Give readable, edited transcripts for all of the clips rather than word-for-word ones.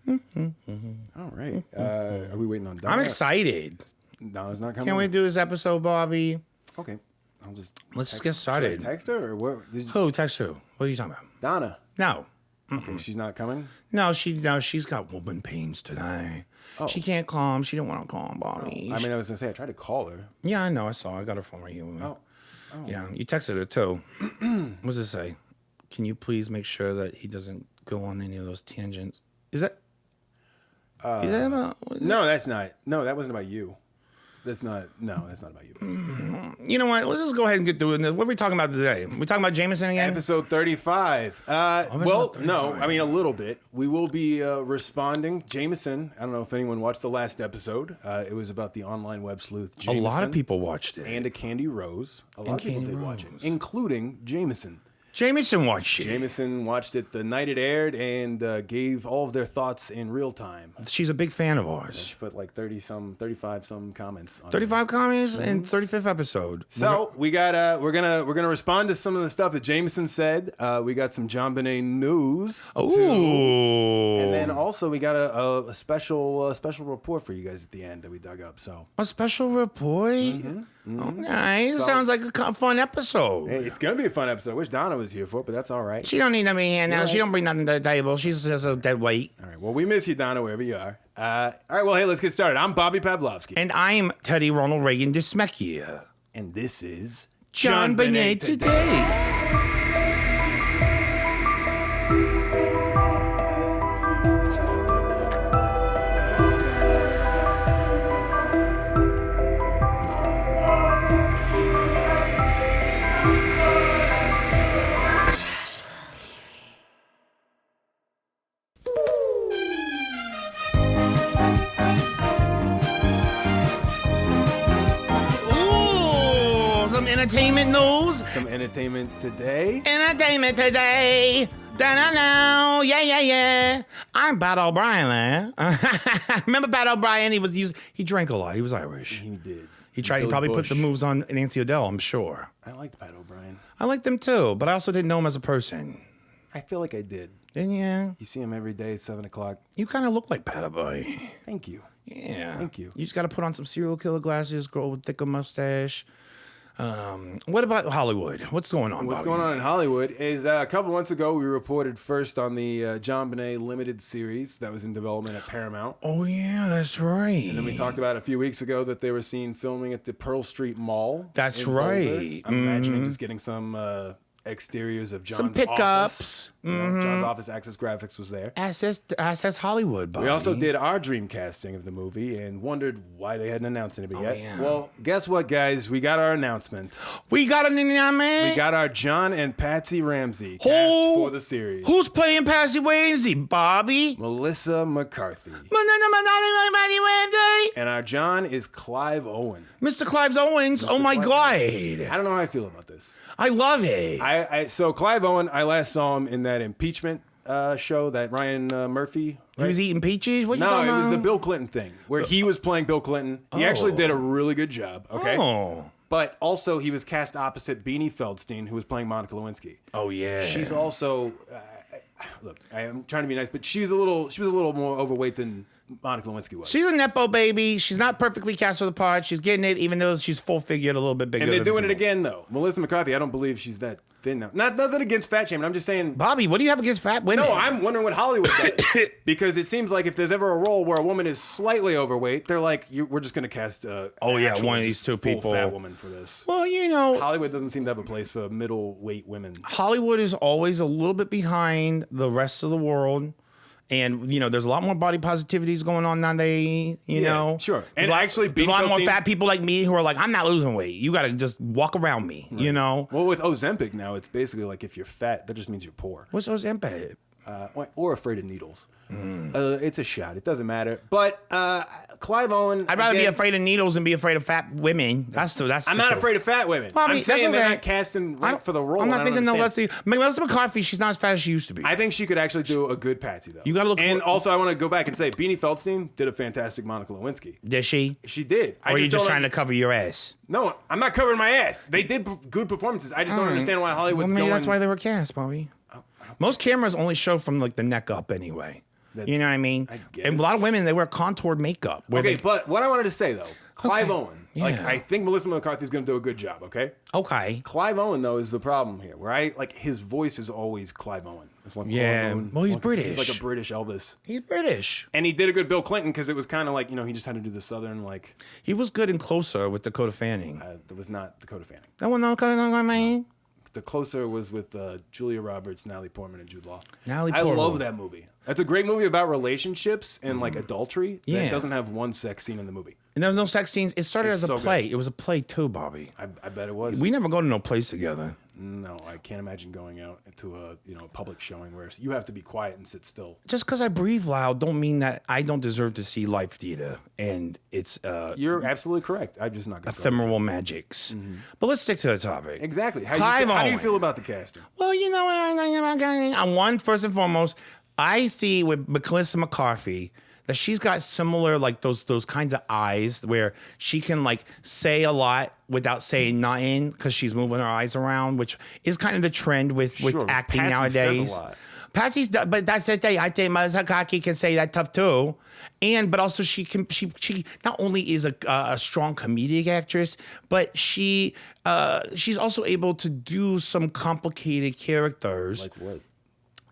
All right. Are we waiting on Donna? I'm excited. Donna's not coming. Can't wait to do this episode, Bobby. Okay. Let's just get started. Should I text her or what? Who? Text who? What are you talking about? Donna. No. Okay, she's not coming? No, she's got woman pains today. Oh. She can't call. She didn't want to call him, Bobby. Oh. I mean, I was gonna say I tried to call her. Yeah, I know. I saw. I got her phone right here. Oh. Yeah, you texted her too. What does it say? Can you please make sure that he doesn't go on any of those tangents? Is that about? No, that's not. No, that wasn't about you. That's not about you. You know what? Let's just go ahead and get through it. What are we talking about today? We talking about Jameson again? Episode 35. Well, 35. No, I mean a little bit. We will be responding. Jameson, I don't know if anyone watched the last episode. It was about the online web sleuth Jameson. A lot of people watched it. And a Candy Rose. A lot of people did watch it, including Jameson. Jameson watched it. Jameson watched it the night it aired and gave all of their thoughts in real time. She's a big fan of ours. She put like 35 some comments. On 35 comments and 35th episode. So we're gonna respond to some of the stuff that Jameson said. We got some JonBenet news. Ooh. Too. And then also we got a special report for you guys at the end that we dug up. So a special report. Okay, sounds like a fun episode. Hey, it's gonna be a fun episode. I wish Donna was here for it, but that's all right. She don't need to be here now. Right. She don't bring nothing to the table. She's just a dead weight. All right. Well, we miss you, Donna, wherever you are. All right. Well, hey, let's get started. I'm Bobby Pavlovsky, and I'm Teddy Ronald Reagan Dismecchia, and this is JonBenet today. Entertainment news. Some entertainment today. Entertainment today. Da-da-da. Yeah. I'm Pat O'Brien, man. Remember Pat O'Brien? He drank a lot. He was Irish. He did. He probably put the moves on Nancy O'Dell, I'm sure. I liked Pat O'Brien. I liked him too, but I also didn't know him as a person. I feel like I did. Didn't you? You see him every day at 7 o'clock. You kind of look like Pat O'Brien. Thank you. Yeah. Thank you. You just got to put on some serial killer glasses, grow a thicker mustache. What about Hollywood? What's going on, What's Bobby? going on in Hollywood is a couple months ago we reported first on the JonBenet limited series that was in development at Paramount. Oh, yeah, that's right. And then we talked about a few weeks ago that they were seen filming at the Pearl Street Mall. That's right. I'm imagining just getting some exteriors of John's some pickups. Office. John's office. Access Graphics was there. Access Hollywood, Bobby. We also did our dream casting of the movie and wondered why they hadn't announced it yet. Yeah. Well, guess what, guys? We got our announcement. We got an announcement. We got our John and Patsy Ramsey cast for the series. Who's playing Patsy Ramsey, Bobby? Melissa McCarthy. And our John is Clive Owen. Mr. Clive Owens. Oh my God. I don't know how I feel about this. I love it. So Clive Owen, I last saw him in that impeachment show that Ryan Murphy. Right? He was eating peaches? What you No, talking it was about? the Bill Clinton thing where he was playing Bill Clinton. He actually did a really good job. Okay. Oh. But also he was cast opposite Beanie Feldstein, who was playing Monica Lewinsky. Oh yeah. She's also look, I am trying to be nice, but she was a little more overweight than Monica Lewinsky was. She's a Nepo baby. She's not perfectly cast for the part. She's getting it, even though she's full figured, a little bit bigger. And they're doing it again, though. Melissa McCarthy, I don't believe she's that thin now. Nothing against fat shaming. I'm just saying. Bobby, what do you have against fat women? No, I'm wondering what Hollywood does. Because it seems like if there's ever a role where a woman is slightly overweight, they're like, we're just going to cast one of these two people, fat woman for this. Well, you know, Hollywood doesn't seem to have a place for middleweight women. Hollywood is always a little bit behind the rest of the world. And, you know, there's a lot more body positivities going on nowadays, you know. Sure. And actually, there's a lot more fat people like me who are like, I'm not losing weight. You got to just walk around me, you know. Well, with Ozempic now, it's basically like if you're fat, that just means you're poor. What's Ozempic? Or afraid of needles. It's a shot. It doesn't matter. But Clive Owen. I'd rather be afraid of needles than be afraid of fat women. I'm not afraid of fat women. Bobby, I'm saying they're not casting right for the role. I'm not thinking Melissa McCarthy. She's not as fat as she used to be. I think she could actually do a good Patsy though. You got to look. And also, I want to go back and say Beanie Feldstein did a fantastic Monica Lewinsky. Did she? She did. Or are you just trying to cover your ass? No, I'm not covering my ass. They did good performances. I just don't understand why Hollywood's maybe going. That's why they were cast, Bobby. Most cameras only show from like the neck up anyway. You know what I mean? I guess. And a lot of women, they wear contoured makeup. But what I wanted to say, though, Clive Owen. Yeah. Like, I think Melissa McCarthy's going to do a good job, okay? Okay. Clive Owen, though, is the problem here, right? Like, his voice is always Clive Owen. It's like Well, he's British. He's like a British Elvis. He's British. And he did a good Bill Clinton because it was kind of like, he just had to do the Southern, like... He was good in Closer with Dakota Fanning. That was not Dakota Fanning. That one, no. The Closer was with Julia Roberts, Natalie Portman, and Jude Law. Natalie I Portman. love that movie. That's a great movie about relationships and like adultery. Yeah. That doesn't have one sex scene in the movie. And there was no sex scenes. It started as a so play. good. It was a play too, Bobby. I bet it was. We never go to no place together. No, I can't imagine going out to a public showing where you have to be quiet and sit still. Just because I breathe loud don't mean that I don't deserve to see live theater. And it's You're absolutely correct. I'm just not going to ephemeral magics. But let's stick to the topic. Exactly. Clive How do you Owen. feel about the casting? Well, you know what I think about casting? On one, first and foremost, I see with Melissa McCarthy that she's got similar, like those kinds of eyes where she can like say a lot without saying nothing because she's moving her eyes around, which is kind of the trend with Sure, acting Patsy nowadays. says a lot. But that's the thing. I think Melissa McCarthy can say that tough too, but also she not only is a strong comedic actress, but she's also able to do some complicated characters. Like what?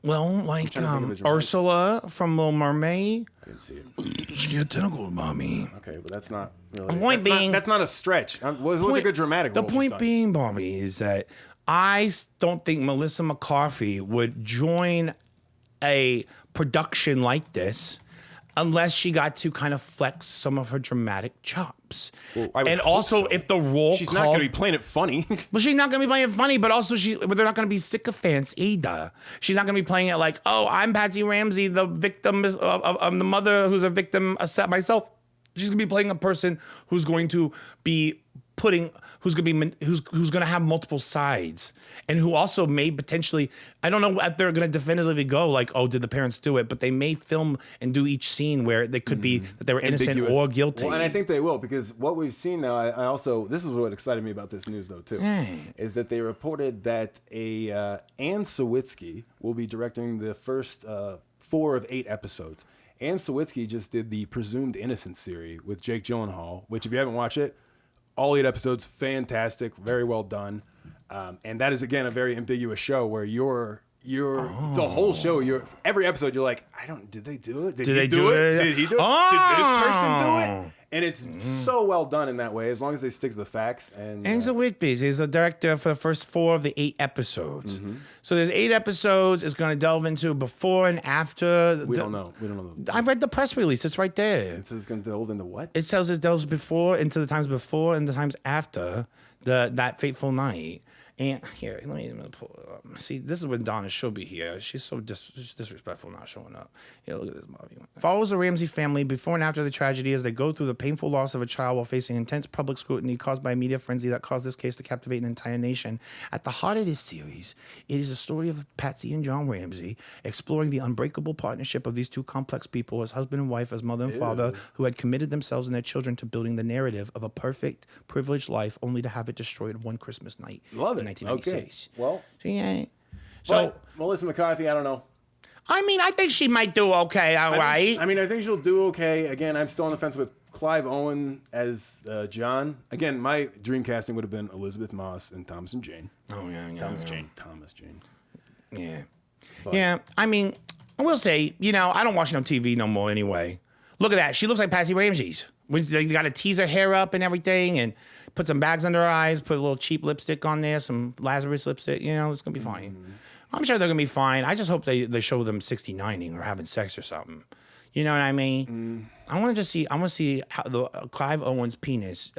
Well, like think of a dramatic- Ursula from Little Mermaid. I didn't see it. She had tentacles, mommy. Okay, but that's not really. That's not a stretch. What's a good dramatic The role she's point done? being, Bobby, is that I don't think Melissa McCarthy would join a production like this unless she got to kind of flex some of her dramatic chops. Well, I would and hope also, so. if the role She's not going to be playing it funny. Well, she's not going to be playing it funny, but also they're not going to be sycophants either. She's not going to be playing it like, oh, I'm Patsy Ramsey, the victim of the mother who's a victim myself. She's going to be playing a person who's going to be who's going to have multiple sides, and who also may potentially, I don't know if they're going to definitively go like, oh, did the parents do it? But they may film and do each scene where they could be that they were innocent Ambiguous. or guilty. Well, and I think they will, because what we've seen now, I also, this is what excited me about this news though too, is that they reported that Anne Sawitsky will be directing the first 4 of 8 episodes. Anne Sawitsky just did the Presumed Innocent series with Jake Gyllenhaal, which if you haven't watched it, all 8 episodes, fantastic, very well done. And that is, again, a very ambiguous show where you're the whole show, every episode, you're like, did they do it? Did he do it? Did he do it? Did this person do it? And it's so well done in that way, as long as they stick to the facts. And Ansel Whitby is the director for the first 4 of the 8 episodes. So there's 8 episodes. It's going to delve into before and after. We don't know. I read the press release. It's right there. It says it's going to delve into what? It tells it delves into the times before and the times after that fateful night. And here, let me pull it up. See, this is when Donna should be here. She's so disrespectful not showing up. Yeah, look at this movie. Follows the Ramsey family before and after the tragedy as they go through the painful loss of a child while facing intense public scrutiny caused by a media frenzy that caused this case to captivate an entire nation. At the heart of this series, it is a story of Patsy and John Ramsey exploring the unbreakable partnership of these two complex people as husband and wife, as mother and father, who had committed themselves and their children to building the narrative of a perfect, privileged life only to have it destroyed one Christmas night. Love it. 1996. Okay. Well, so Melissa McCarthy, I don't know. I mean, I think she might do okay, all right. I think she'll do okay. Again, I'm still on the fence with Clive Owen as John. Again, my dream casting would have been Elizabeth Moss and Thomas and Jane. Oh, yeah. Thomas Jane. Yeah. But, yeah, I mean, I will say, I don't watch no TV no more anyway. Look at that. She looks like Patsy Ramsey's. They got to tease her hair up and everything and put some bags under her eyes, put a little cheap lipstick on there, some Lazarus lipstick. It's going to be fine. I'm sure they're going to be fine. I just hope they show them 69ing or having sex or something. You know what I mean? I want to see how the Clive Owen's penis.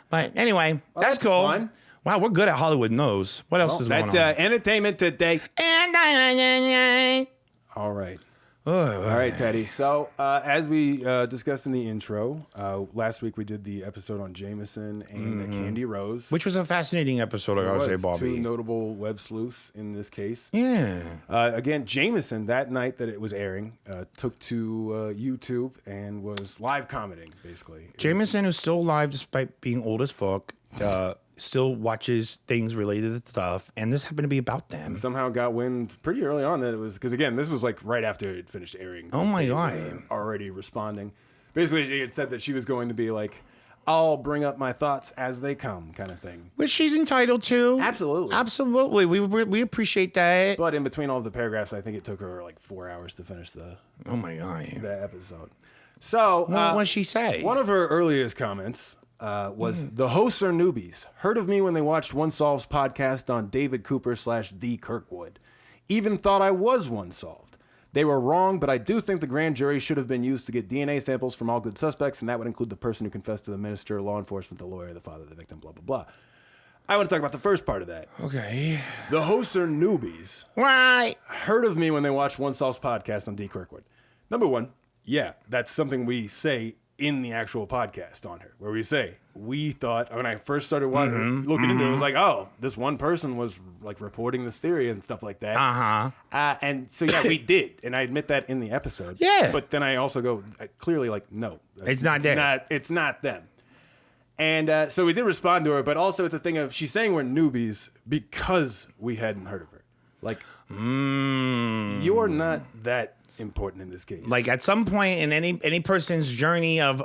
But anyway, that's cool. Fun. Wow, we're good at Hollywood Knows. What else is going on? That's entertainment today. All right. All right, Teddy. So, as we discussed in the intro, last week we did the episode on Jameson and Candy Rose. Which was a fascinating episode, I gotta say, Bobby. 2 notable web sleuths in this case. Yeah. Again, Jameson, that night that it was airing, took to YouTube and was live commenting, basically. Jameson, who's still alive despite being old as fuck, still watches things related to stuff, and this happened to be about them. Somehow got wind pretty early on that it was, because again, this was like right after it finished airing. Oh my God. Already responding. Basically, she had said that she was going to be like, I'll bring up my thoughts as they come, kind of thing. Which she's entitled to. Absolutely. Absolutely. We appreciate that. But in between all of the paragraphs, I think it took her like 4 hours to finish oh my God. the episode. So, what did she say? One of her earliest comments was, the hosts are newbies. Heard of me when they watched One Solves podcast on David Cooper / D. Kirkwood. Even thought I was One Solved. They were wrong, but I do think the grand jury should have been used to get DNA samples from all good suspects, and that would include the person who confessed to the minister, law enforcement, the lawyer, the father of the victim, blah, blah, blah. I want to talk about the first part of that. Okay. The hosts are newbies. Right. Heard of me when they watched One Solves podcast on D. Kirkwood. Number one, yeah, that's something we say in the actual podcast on her, where we say, we thought, when I first started looking into it, it was like, oh, this one person was like reporting this theory and stuff like that. And so, yeah, we did. And I admit that in the episode. Yeah. But then I also go, clearly, like, no. It's not them. It's not them. And so we did respond to her, but also it's a thing of, she's saying we're newbies because we hadn't heard of her. Like, you're not that important in this case. Like at some point in any person's journey of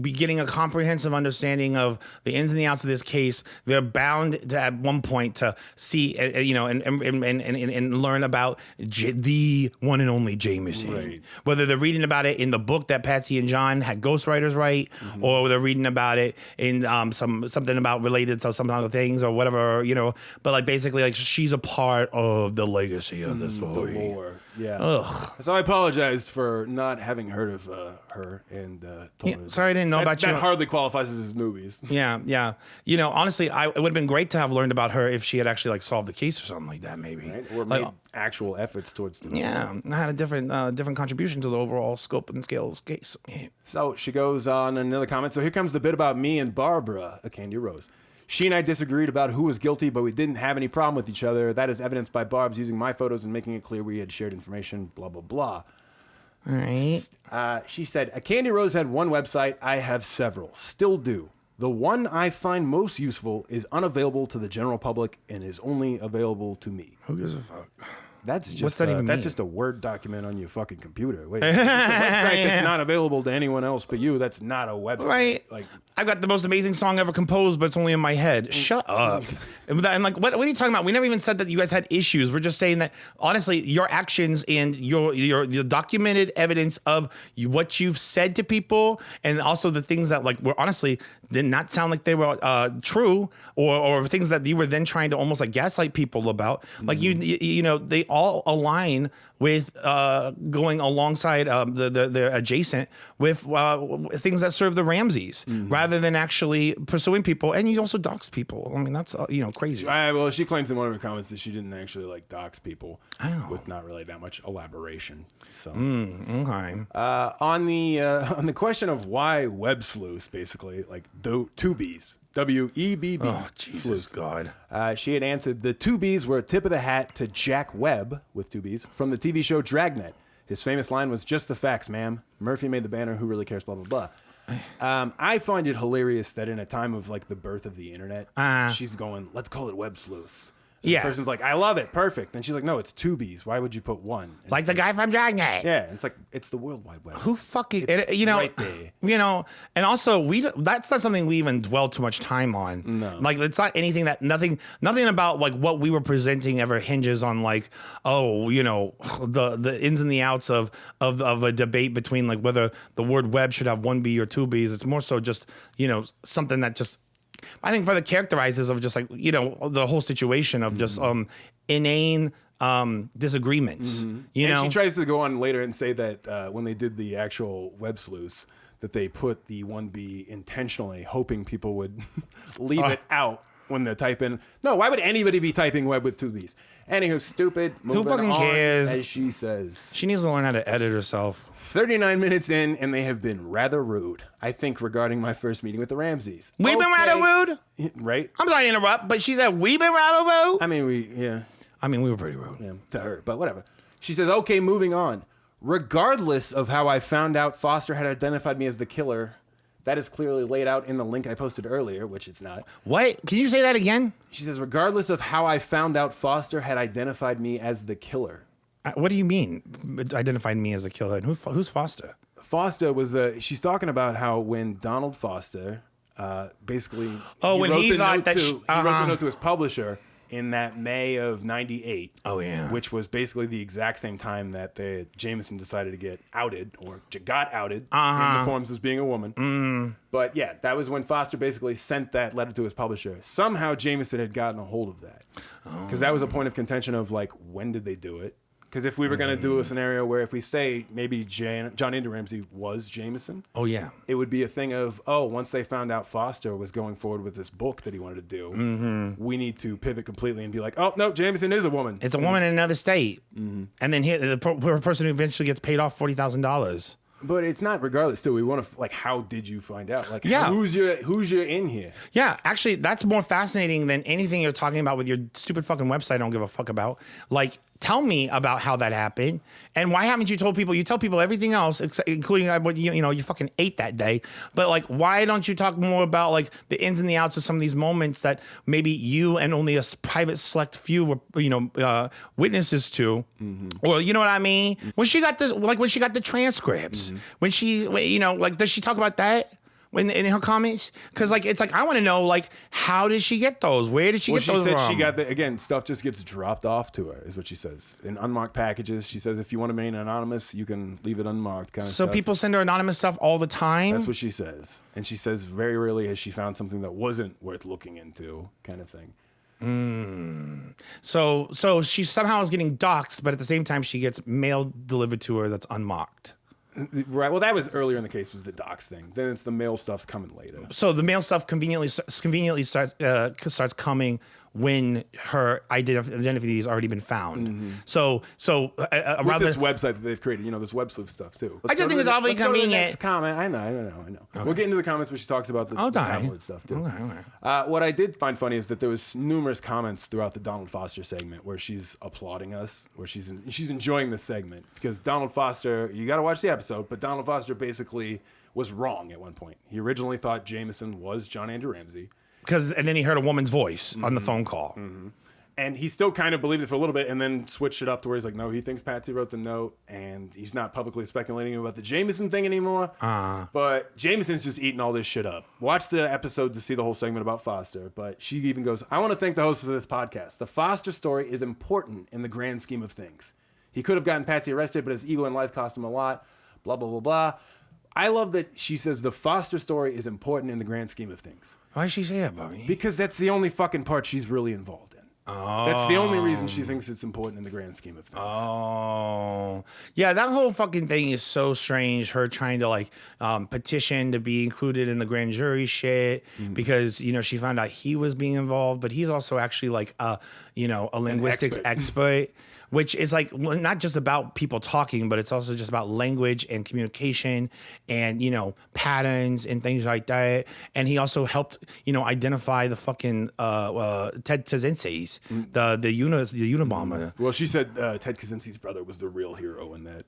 getting a comprehensive understanding of the ins and the outs of this case, they're bound to at one point to see and learn about the one and only Jameson. Right. Whether they're reading about it in the book that Patsy and John had ghostwriters write, or they're reading about it in something about related to some other things or whatever, But like basically, like she's a part of the legacy of the story. The lore. Yeah. Ugh. So I apologized for not having heard of her and told her sorry, I didn't know about you. That hardly qualifies as newbies. Yeah. Honestly, it would have been great to have learned about her if she had actually like solved the case or something like that, maybe. Right? Or made actual efforts towards the I had a different contribution to the overall scope and scale of the case. Yeah. So she goes on another comment. So here comes the bit about me and Barbara, a Candy Rose. She and I disagreed about who was guilty, but we didn't have any problem with each other. That is evidenced by Barb's using my photos and making it clear we had shared information, blah, blah, blah. All right. She said, a Candy Rose had one website. I have several. Still do. The one I find most useful is unavailable to the general public and is only available to me. Who gives a fuck? That's just What's that even that's mean? just a Word document on your fucking computer. Wait, it's a website that's not available to anyone else but you. That's not a website. Right. Like, I've got the most amazing song ever composed, but it's only in my head. Shut up. And like, what are you talking about? We never even said that you guys had issues. We're just saying that, honestly, your actions and your documented evidence of what you've said to people, and also the things that like were honestly did not sound like they were true, or things that you were then trying to almost like gaslight people about. Like they all align with going alongside the adjacent with things that serve the Ramseys, rather than actually pursuing people. And you also dox people. I mean, that's crazy. well, she claims in one of her comments that she didn't actually like dox people Oh. with not really that much elaboration. So Okay. on the question of why web sleuths, basically like two B's. WEBB. Oh, Jesus God. She had answered, the two B's were a tip of the hat to Jack Webb, with two B's, from the TV show Dragnet. His famous line was, just the facts, ma'am. Murphy made the banner, who really cares, blah, blah, blah. I find it hilarious that in a time of like the birth of the internet, she's going, let's call it web sleuths. And Yeah. the person's like, I love it, perfect. And she's like, no, it's two B's. Why would you put one? And Like the guy from Dragnet. yeah, and it's like, it's the World Wide Web. Who fucking, It's right there. and also that's not something we even dwell too much time on. No. Like it's not anything that nothing about like what we were presenting ever hinges on like, the ins and the outs of a debate between like whether the word web should have one B or two B's. It's more so just, something that just, I think further characterizes of just like, the whole situation of just inane disagreements. And she tries to go on later and say that when they did the actual web sleuths, that they put the 1B intentionally, hoping people would leave it out when they type in. No, why would anybody be typing web with two B's? Anywho, stupid. Moving fucking on, cares? as she says. She needs to learn how to edit herself. 39 minutes in, and they have been rather rude, I think, regarding my first meeting with the Ramseys. We've been rather rude? Right? I'm sorry to interrupt, but she said we've been rather rude? I mean, we were pretty rude. Yeah, to her, but whatever. She says, okay, moving on. Regardless of how I found out Foster had identified me as the killer, That is clearly laid out in the link I posted earlier, which it's not. What? Can you say that again? She says, regardless of how I found out Foster had identified me as the killer. What do you mean? Identified me as a killer? And who's Foster? Foster was she's talking about how when Donald Foster basically when he thought that he wrote the note to his publisher in that May of '98. Oh yeah, which was basically the exact same time that the Jameson decided to get outed or got outed in the forms as being a woman. But yeah, that was when Foster basically sent that letter to his publisher. Somehow Jameson had gotten a hold of that because that was a point of contention of like, when did they do it? Because if we were going to do a scenario where if we say maybe John Andrew Ramsey was Jameson, it would be a thing of, once they found out Foster was going forward with this book that he wanted to do, we need to pivot completely and be like, oh, no, Jameson is a woman. It's a woman in another state. And then the person who eventually gets paid off $40,000. But it's not regardless, too. We want to, like, how did you find out? Like, who's your in here? Yeah, actually, that's more fascinating than anything you're talking about with your stupid fucking website I don't give a fuck about. Like, tell me about how that happened. And why haven't you told people? You tell people everything else, including what you fucking ate that day. But, like, why don't you talk more about, like, the ins and the outs of some of these moments that maybe you and only a private select few were, witnesses to? Or, you know what I mean? When she got the transcripts. When she, does she talk about that in her comments? Because, it's like, I want to know, how did she get those? Where did she get those from? She said she got stuff just gets dropped off to her, is what she says. In unmarked packages, she says if you want to remain anonymous, you can leave it unmarked kind of stuff. So people send her anonymous stuff all the time? That's what she says. And she says very rarely has she found something that wasn't worth looking into, kind of thing. So she somehow is getting doxxed, but at the same time, she gets mail delivered to her that's unmarked. Right. Well, that was earlier in the case, was the docs thing. Then it's the mail stuff's coming later. So the mail stuff conveniently starts coming when her identity has already been found. So with this website that they've created, this web sleuth stuff too. I just think it's awfully convenient. Next comment. I know. Okay. We'll get into the comments where she talks about the tabloid stuff too. Okay. What I did find funny is that there was numerous comments throughout the Donald Foster segment where she's applauding us, where she's enjoying the segment because Donald Foster. You got to watch the episode, but Donald Foster basically was wrong at one point. He originally thought Jameson was John Andrew Ramsey. And then he heard a woman's voice on the phone call. And he still kind of believed it for a little bit and then switched it up to where he's like, no, he thinks Patsy wrote the note and he's not publicly speculating about the Jameson thing anymore. But Jameson's just eating all this shit up. Watch the episode to see the whole segment about Foster. But she even goes, I want to thank the host of this podcast. The Foster story is important in the grand scheme of things. He could have gotten Patsy arrested, but his ego and lies cost him a lot. Blah, blah, blah, blah. I love that she says the Foster story is important in the grand scheme of things. Why does she say that, Bobby? Because that's the only fucking part she's really involved in. That's the only reason she thinks it's important in the grand scheme of things. Yeah, that whole fucking thing is so strange. Her trying to petition to be included in the grand jury shit because she found out he was being involved, but he's also actually a linguistics expert. Which is not just about people talking, but it's also just about language and communication and, patterns and things like that. And he also helped, identify the fucking Ted Kaczynski's, the Unabomber. Well, she said Ted Kaczynski's brother was the real hero in that.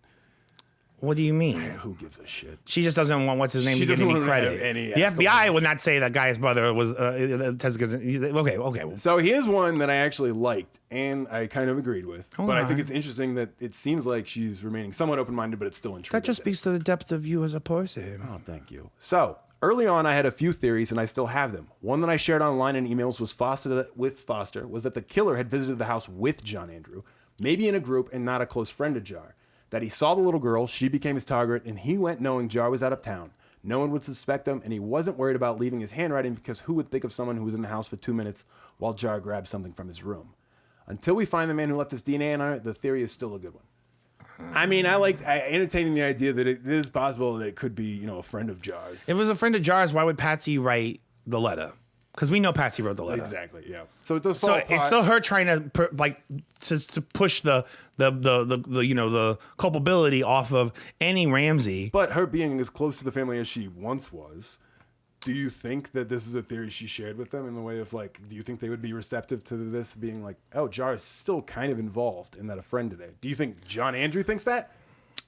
What do you mean? Who gives a shit? She just doesn't want what's his name to get any credit. The FBI would not say that guy's brother was Ted Kaczynski. Okay. So here's one that I actually liked and I kind of agreed with. But I think it's interesting that it seems like she's remaining somewhat open-minded, but it's still intriguing. That just speaks to the depth of you as a person. Oh, thank you. So early on, I had a few theories, and I still have them. One that I shared online in emails was Foster was that the killer had visited the house with John Andrew, maybe in a group and not a close friend of Jar. That he saw the little girl, she became his target, and he went knowing Jar was out of town. No one would suspect him, and he wasn't worried about leaving his handwriting because who would think of someone who was in the house for 2 minutes while Jar grabbed something from his room? Until we find the man who left his DNA on her, the theory is still a good one. I mean, I entertaining the idea that it is possible that it could be, a friend of Jar's. If it was a friend of Jar's, why would Patsy write the letter? Because we know Patsy wrote the letter. Exactly, yeah. So it does fall apart. It's still her trying to to push the culpability off of Annie Ramsey. But her being as close to the family as she once was, do you think that this is a theory she shared with them in the way of do you think they would be receptive to this being oh, Jar is still kind of involved in that a friend today? Do you think John Andrew thinks that?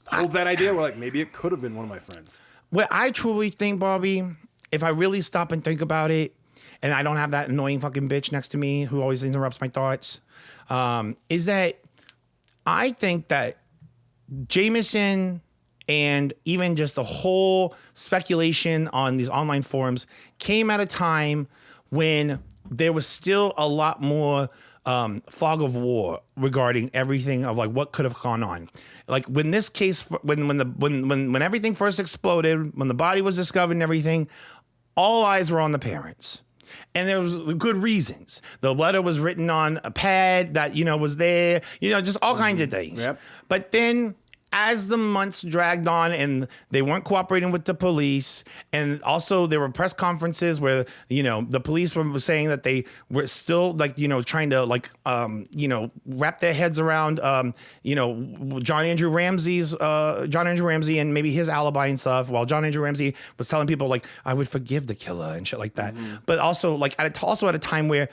Holds that idea where maybe it could have been one of my friends? What I truly think, Bobby, if I really stop and think about it, and I don't have that annoying fucking bitch next to me who always interrupts my thoughts, is that I think that Jameson and even just the whole speculation on these online forums came at a time when there was still a lot more fog of war regarding everything of like what could have gone on. Like when this case, when everything first exploded, when the body was discovered and everything, all eyes were on the parents. And there was good reasons. The letter was written on a pad that, was there, just all kinds of things. Yep. But then as the months dragged on and they weren't cooperating with the police, and also there were press conferences where, the police were saying that they were still trying to wrap their heads around, John Andrew Ramsey and maybe his alibi and stuff, while John Andrew Ramsey was telling people like, I would forgive the killer and shit like that. But also at a time where,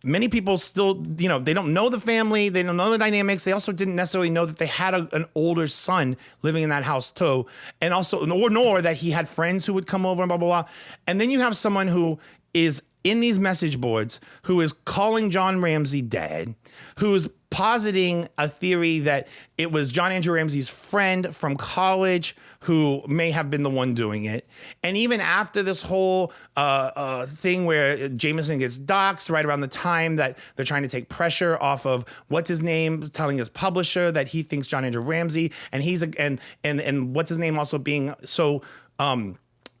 many people still, they don't know the family. They don't know the dynamics. They also didn't necessarily know that they had an older son living in that house too. And also, nor that he had friends who would come over and blah, blah, blah. And then you have someone who is in these message boards who is calling John Ramsey dead, who's positing a theory that it was John Andrew Ramsey's friend from college who may have been the one doing it. And even after this whole thing where Jameson gets doxxed right around the time that they're trying to take pressure off of what's his name, telling his publisher that he thinks John Andrew Ramsey, and he's and what's his name also being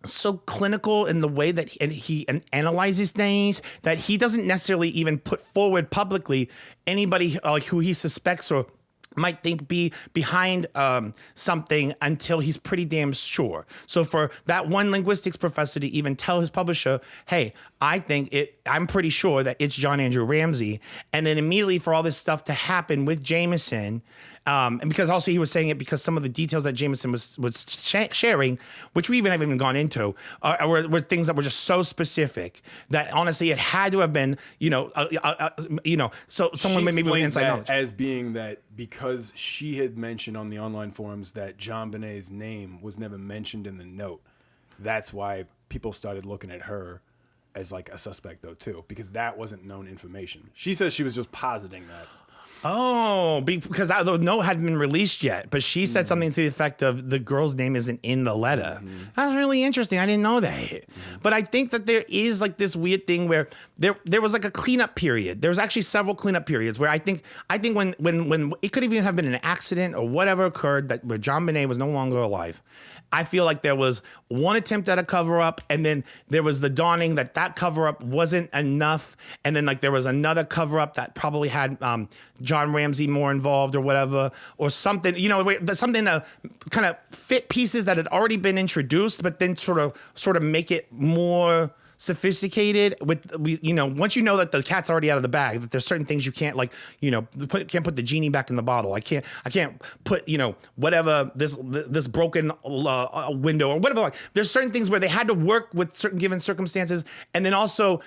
so clinical in the way that he analyzes things that he doesn't necessarily even put forward publicly anybody like who he suspects or might think be behind something until he's pretty damn sure. So for that one linguistics professor to even tell his publisher, hey, I'm pretty sure that it's John Andrew Ramsey. And then immediately for all this stuff to happen with Jameson, and because also he was saying it because some of the details that Jameson was sharing, which we haven't even gone into, were things that were just so specific that honestly it had to have been, so someone maybe with inside knowledge. As being that because she had mentioned on the online forums that JonBenet's name was never mentioned in the note, that's why people started looking at her as like a suspect though too, because that wasn't known information. She says she was just positing that. Oh, because the note hadn't been released yet, but she said something to the effect of the girl's name isn't in the letter. That's really interesting. I didn't know that. But I think that there is like this weird thing where there was like a cleanup period. There was actually several cleanup periods where I think when it could even have been an accident or whatever occurred where JonBenet was no longer alive. I feel like there was one attempt at a cover up, and then there was the dawning that cover up wasn't enough, and then like there was another cover up that probably had John Ramsey more involved or whatever, or something, something to kind of fit pieces that had already been introduced, but then sort of make it more sophisticated once you know that the cat's already out of the bag, that there's certain things you can't can't put the genie back in the bottle. I can't put whatever this broken window or whatever. Like there's certain things where they had to work with certain given circumstances, and then also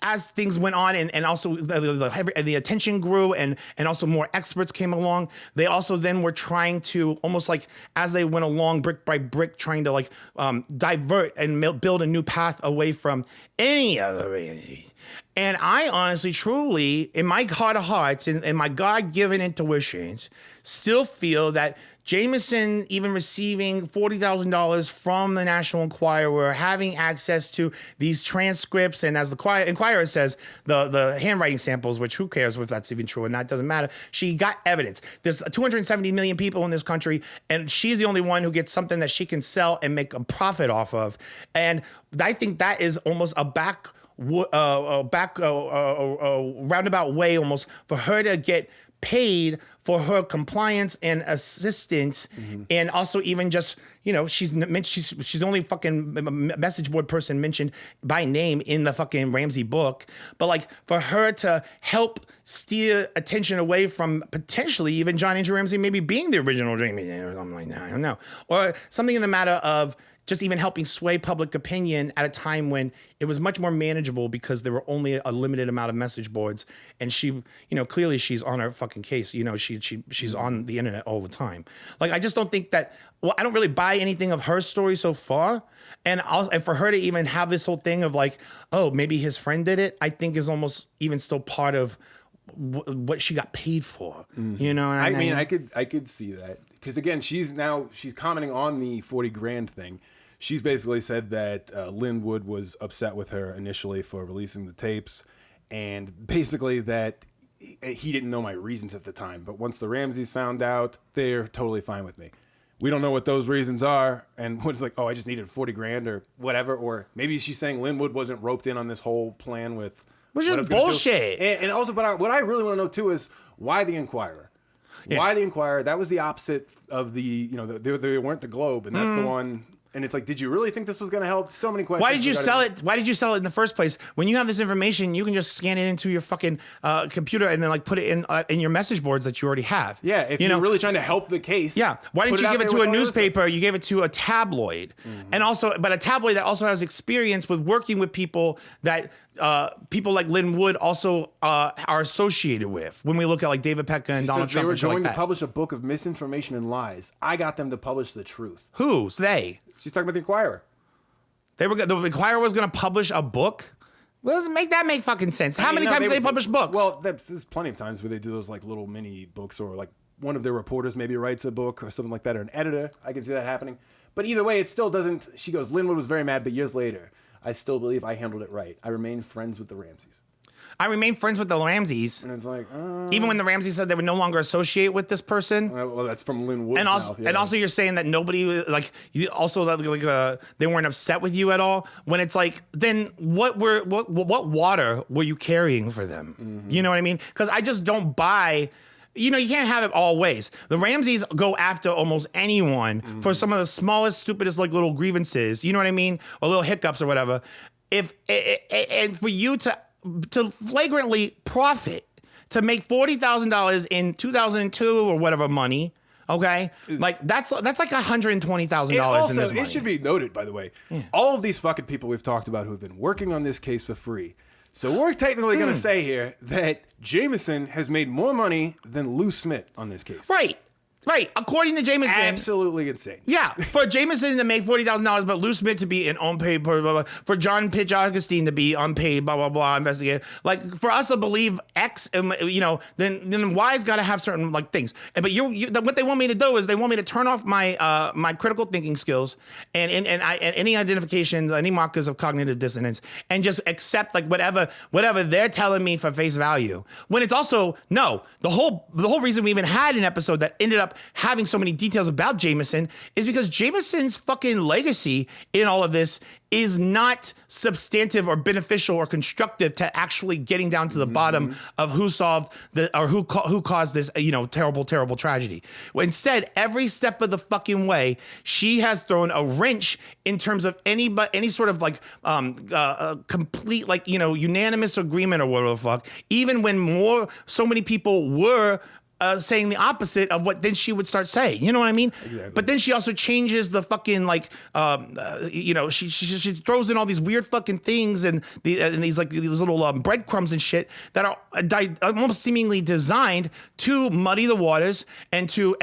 as things went on and also the attention grew and also more experts came along, they also then were trying to almost like as they went along brick by brick trying to like divert and build a new path away from any other reality. And I honestly, truly, in my heart of hearts and my God-given intuitions, still feel that Jameson even receiving $40,000 from the National Enquirer, having access to these transcripts, and as the Enquirer says, the handwriting samples, which who cares if that's even true or not, doesn't matter. She got evidence. There's 270 million people in this country, and she's the only one who gets something that she can sell and make a profit off of. And I think that is almost a roundabout way almost for her to get paid for her compliance and assistance, and also even just she's the only fucking message board person mentioned by name in the fucking Ramsey book. But like for her to help steer attention away from potentially even John Andrew Ramsey maybe being the original Jamie or something like that, I don't know, or something in the matter of just even helping sway public opinion at a time when it was much more manageable because there were only a limited amount of message boards. And she, clearly she's on her fucking case. She's on the internet all the time. Like, I just don't think that, I don't really buy anything of her story so far. And for her to even have this whole thing of like, oh, maybe his friend did it, I think is almost even still part of what she got paid for. You know what I mean? I could see that. Because again, she's commenting on the 40 grand thing. She's basically said that Lynn Wood was upset with her initially for releasing the tapes, and basically that he didn't know my reasons at the time. But once the Ramseys found out, they're totally fine with me. We don't know what those reasons are, and Wood's like, oh, I just needed 40 grand or whatever. Or maybe she's saying Lynn Wood wasn't roped in on this whole plan with... Which is bullshit. And also, but what I really want to know, too, is why the Inquirer? Yeah. Why the Inquirer? That was the opposite of the, they weren't the Globe, and that's the one... And it's like, did you really think this was going to help? So many questions. Why did you sell it? Why did you sell it in the first place? When you have this information, you can just scan it into your fucking computer and then like put it in your message boards that you already have. Yeah, if you're really trying to help the case. Yeah. Why didn't you give it to a newspaper? You gave it to a tabloid, and but a tabloid that also has experience with working with people that people like Lynn Wood also are associated with. When we look at like David Pecka and Donald Trump, they were going to publish a book of misinformation and lies. I got them to publish the truth. Who's they? She's talking about the Inquirer. The Inquirer was going to publish a book. Well, doesn't make fucking sense. How many times do they publish books? Well, there's plenty of times where they do those like little mini books, or like one of their reporters maybe writes a book or something like that, or an editor. I can see that happening. But either way, it still doesn't. She goes, Lynn Wood was very mad, but years later, I still believe I handled it right. I remained friends with the Ramseys. I remained friends with the Ramseys. And it's like, even when the Ramseys said they would no longer associate with this person. Well, that's from Lynn Wood's and also, mouth, yeah. And also, you're saying that nobody they weren't upset with you at all. When it's like, then what water were you carrying for them? Mm-hmm. You know what I mean? Because I just don't buy. You can't have it all ways. The Ramseys go after almost anyone for some of the smallest, stupidest, like little grievances. You know what I mean? Or little hiccups or whatever. And for you to flagrantly profit, to make $40,000 in 2002 or whatever money, okay, like that's like $120,000 in this money. It should be noted, by the way, all of these fucking people we've talked about who have been working on this case for free. So we're technically going to say here that Jameson has made more money than Lou Smith on this case. Right, according to Jameson. Absolutely insane. Yeah, for Jameson to make $40,000, but Lou Smith to be an unpaid, blah, blah, blah, for John Pitch Augustine to be unpaid, blah, blah, blah, investigator. Like, for us to believe X, then Y's got to have certain, like, things. But what they want me to do is they want me to turn off my my critical thinking skills and any identifications, any markers of cognitive dissonance, and just accept, like, whatever they're telling me for face value. When it's also, no, the whole reason we even had an episode that ended up having so many details about Jameson is because Jameson's fucking legacy in all of this is not substantive or beneficial or constructive to actually getting down to the bottom of who solved who caused this, terrible, terrible tragedy. Instead, every step of the fucking way, she has thrown a wrench in terms of any sort of like complete, like, unanimous agreement or whatever the fuck, even when so many people were saying the opposite of what then she would start saying. You know what I mean? Exactly. But then she also changes the fucking, like, she throws in all these weird fucking things and these little breadcrumbs and shit that are almost seemingly designed to muddy the waters and to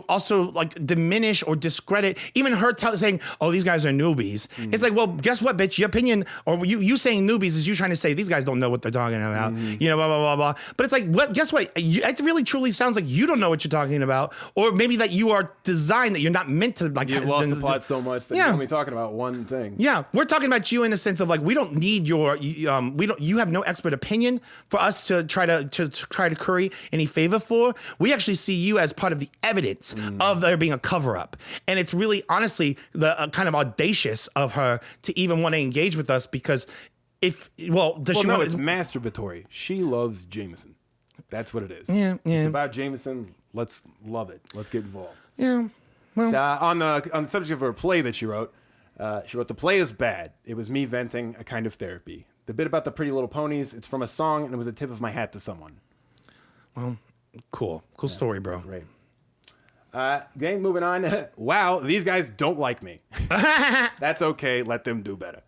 also, like, diminish or discredit even her saying, oh, these guys are newbies. It's like, well, guess what, bitch? Your opinion, or you saying newbies is you trying to say these guys don't know what they're talking about. Blah, blah, blah, blah. But it's like, what? Guess what? It really truly sounds like you don't know what you're talking about, or maybe that you are designed that you're not meant to, like, you've lost the plot so much that you're only talking about one thing. Yeah, we're talking about you in the sense of, like, we don't need you have no expert opinion for us to try to curry any favor for. We actually see you as part of the evidence of there being a cover up, and it's really honestly the kind of audacious of her to even want to engage with us because it's masturbatory. She loves Jameson. That's what it is. Yeah. It's about Jameson. Let's love it. Let's get involved. Yeah. Well, So, on the subject of her play that she wrote, the play is bad. It was me venting, a kind of therapy. The bit about the pretty little ponies, it's from a song, and it was a tip of my hat to someone. Well, cool story, bro. Great. Then moving on. Wow, these guys don't like me. That's okay. Let them do better.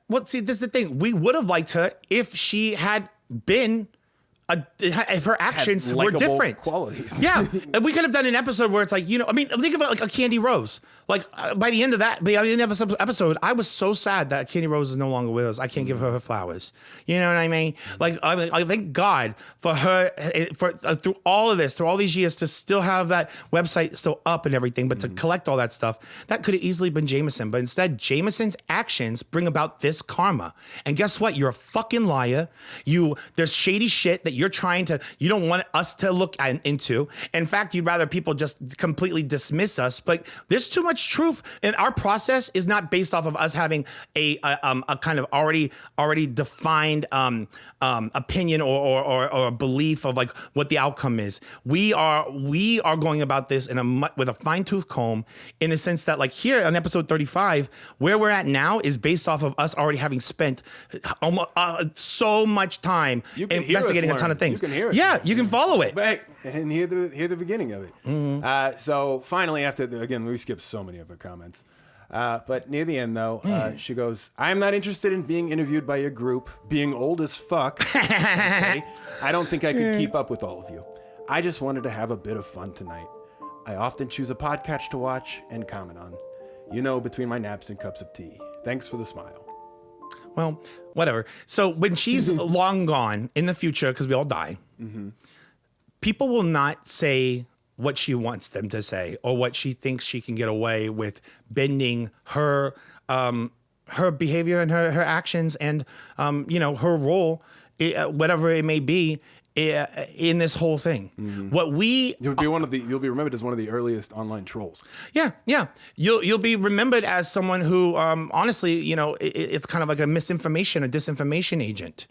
Well, see, this is the thing. We would have liked her if she had been, if her actions were different. Qualities. Yeah, and we could have done an episode where it's like, I mean, think about like a Candy Rose. Like by the end of the end of the episode, I was so sad that Candy Rose is no longer with us. I can't give her flowers. You know what I mean? Like I thank God for her through all of this, through all these years, to still have that website still up and everything, but to collect all that stuff, that could have easily been Jameson. But instead, Jameson's actions bring about this karma. And guess what? You're a fucking liar. There's shady shit that you don't want us to look into. In fact, you'd rather people just completely dismiss us. But there's too much truth, and our process is not based off of us having a kind of already defined opinion or a belief of like what the outcome is. We are going about this with a fine-tooth comb, in the sense that like here on episode 35, where we're at now is based off of us already having spent almost so much time investigating a ton of things. You can hear it. Yeah, you can follow it. Back and hear the beginning of it. Mm-hmm. So finally, again, we skipped so many of her comments. But near the end, though, she goes, "I am not interested in being interviewed by your group, being old as fuck. I don't think I could keep up with all of you. I just wanted to have a bit of fun tonight. I often choose a podcast to watch and comment on. Between my naps and cups of tea. Thanks for the smile." Well, whatever. So when she's long gone in the future, because we all die, people will not say what she wants them to say or what she thinks she can get away with, bending her behavior and her actions and her role, whatever it may be, in this whole thing. What you'll be remembered as one of the earliest online trolls. Yeah. You'll be remembered as someone who, honestly, it's kind of like a misinformation, a disinformation agent.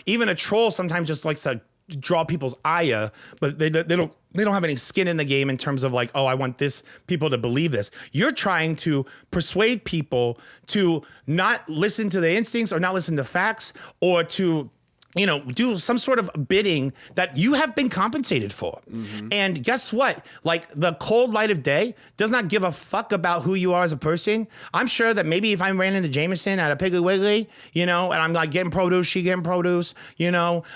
Even a troll sometimes just likes to draw people's ire, but they don't have any skin in the game in terms of like, oh, I want people to believe this. You're trying to persuade people to not listen to their instincts or not listen to facts, or to do some sort of bidding that you have been compensated for. And guess what? Like, the cold light of day does not give a fuck about who you are as a person. I'm sure that maybe if I ran into Jameson at a Piggly Wiggly, and I'm like getting produce, she getting produce,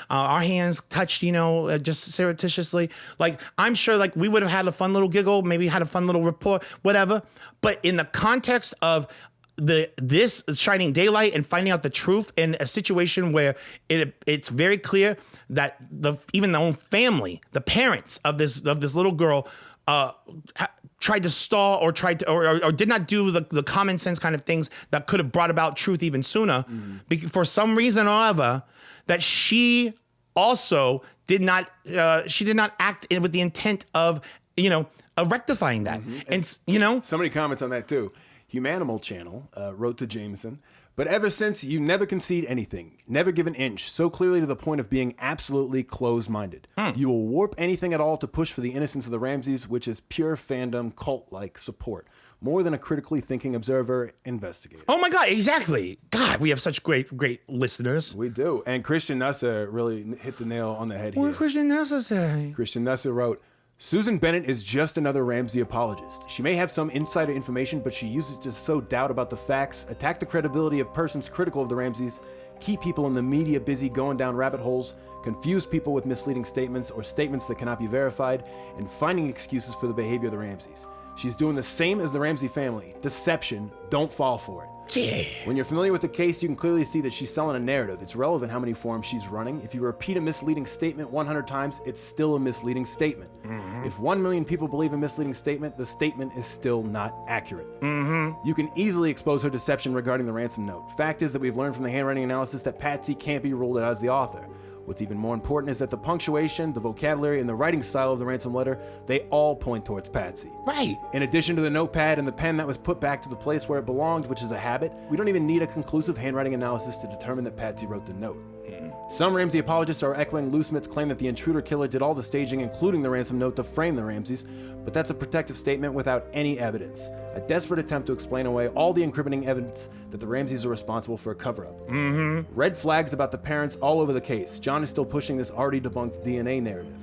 our hands touched, just surreptitiously. Like, I'm sure like we would have had a fun little giggle, maybe had a fun little report, whatever. But in the context of this shining daylight and finding out the truth in a situation where it's very clear that even the own family, the parents of this little girl, tried to stall or did not do the common sense kind of things that could have brought about truth even sooner, for some reason or other, that she also did not act with the intent of rectifying that. And somebody comments on that too. Humanimal Channel wrote to Jameson, "But ever since, you never concede anything, never give an inch, so clearly to the point of being absolutely closed-minded. You will warp anything at all to push for the innocence of the Ramseys, which is pure fandom, cult-like support, more than a critically thinking observer, investigator." Oh my God, exactly. God, we have such great listeners. We do. And Christian Nusser really hit the nail on the head here. What did Christian Nusser say? Christian Nusser wrote, "Susan Bennett is just another Ramsey apologist. She may have some insider information, but she uses it to sow doubt about the facts, attack the credibility of persons critical of the Ramseys, keep people in the media busy going down rabbit holes, confuse people with misleading statements or statements that cannot be verified, and finding excuses for the behavior of the Ramseys. She's doing the same as the Ramsey family. Deception. Don't fall for it. Yeah. When you're familiar with the case, you can clearly see that she's selling a narrative. It's relevant how many forums she's running. If you repeat a misleading statement 100 times, it's still a misleading statement. If 1 million people believe a misleading statement, the statement is still not accurate. You can easily expose her deception regarding the ransom note. Fact is that we've learned from the handwriting analysis that Patsy can't be ruled out as the author. What's even more important is that the punctuation, the vocabulary, and the writing style of the ransom letter, they all point towards Patsy. Right. In addition to the notepad and the pen that was put back to the place where it belonged, which is a habit, we don't even need a conclusive handwriting analysis to determine that Patsy wrote the note. Some Ramsey apologists are echoing Lou Smith's claim that the intruder killer did all the staging, including the ransom note, to frame the Ramseys, but that's a protective statement without any evidence. A desperate attempt to explain away all the incriminating evidence that the Ramseys are responsible for a cover-up. Red flags about the parents all over the case. John is still pushing this already debunked DNA narrative.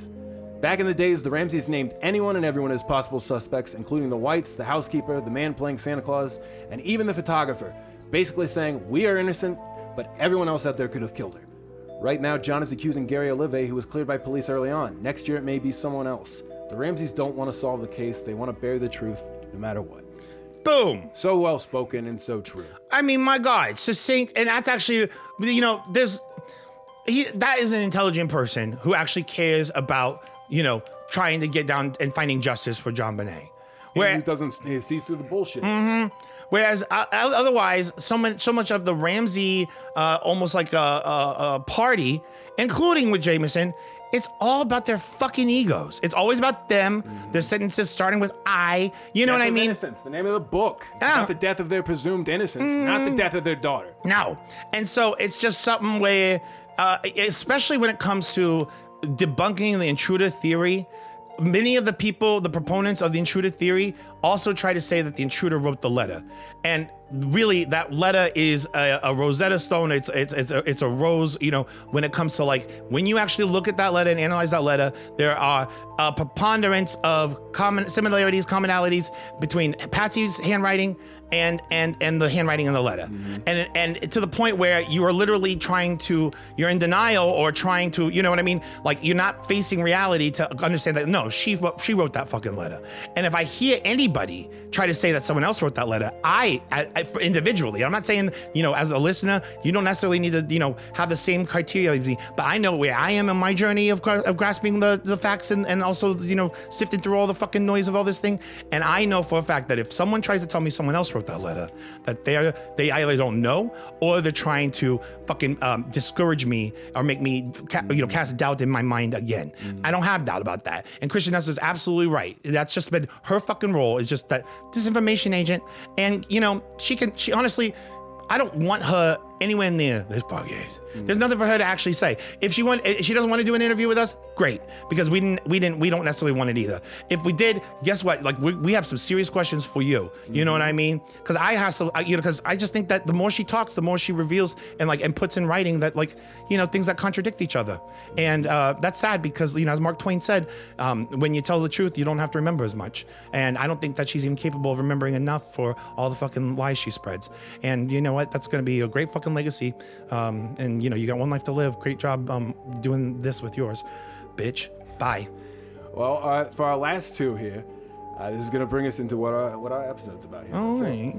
Back in the days, the Ramseys named anyone and everyone as possible suspects, including the Whites, the housekeeper, the man playing Santa Claus, and even the photographer, basically saying, we are innocent, but everyone else out there could have killed her. Right now, John is accusing Gary Olive, who was cleared by police early on. Next year, it may be someone else. The Ramseys don't want to solve the case. They want to bury the truth, no matter what. Boom. So well spoken and so true. I mean, my God, succinct, and that's actually, that is an intelligent person who actually cares about, trying to get down and finding justice for JonBenet. Where he doesn't see through the bullshit. Mm-hmm. Whereas otherwise, so much of the Ramsey, almost like a party, including with Jameson, it's all about their fucking egos. It's always about them. Mm-hmm. Their sentences starting with I. You know what I mean? Innocence, the name of the book. It's not the death of their presumed innocence, not the death of their daughter. No. And so it's just something where, especially when it comes to debunking the intruder theory, many of the people, the proponents of the intruder theory, also try to say that the intruder wrote the letter. And really, that letter is a Rosetta Stone. It's a rose, when it comes to when you actually look at that letter and analyze that letter, there are a preponderance of similarities, commonalities between Patsy's handwriting and the handwriting in the letter. Mm-hmm. And to the point where you are literally you're in denial or trying to, you know what I mean? You're not facing reality to understand that, no, she wrote that fucking letter. And if I hear anybody try to say that someone else wrote that letter, I individually, I'm not saying, as a listener, you don't necessarily need to, have the same criteria, but I know where I am in my journey of grasping the facts and also, sifting through all the fucking noise of all this thing. And I know for a fact that if someone tries to tell me someone else wrote that letter, that they either don't know or they're trying to fucking discourage me or make me cast doubt in my mind again. Mm-hmm. I don't have doubt about that. And Christian Esther's absolutely right. That's just been her fucking role, is just that disinformation agent. And she honestly, I don't want her anywhere near this podcast. Mm-hmm. There's nothing for her to actually say. If she doesn't want to do an interview with us, great, because we don't necessarily want it either. If we did, guess what? We have some serious questions for you. Mm-hmm. You know what I mean? Because because I just think that the more she talks, the more she reveals and puts in writing that things that contradict each other. And that's sad because as Mark Twain said, when you tell the truth, you don't have to remember as much. And I don't think that she's even capable of remembering enough for all the fucking lies she spreads. And you know what? That's going to be a great fucking legacy. And you got one life to live. Great job doing this with yours, bitch. Bye. Well, for our last two here, this is going to bring us into what our episode's about here. All right.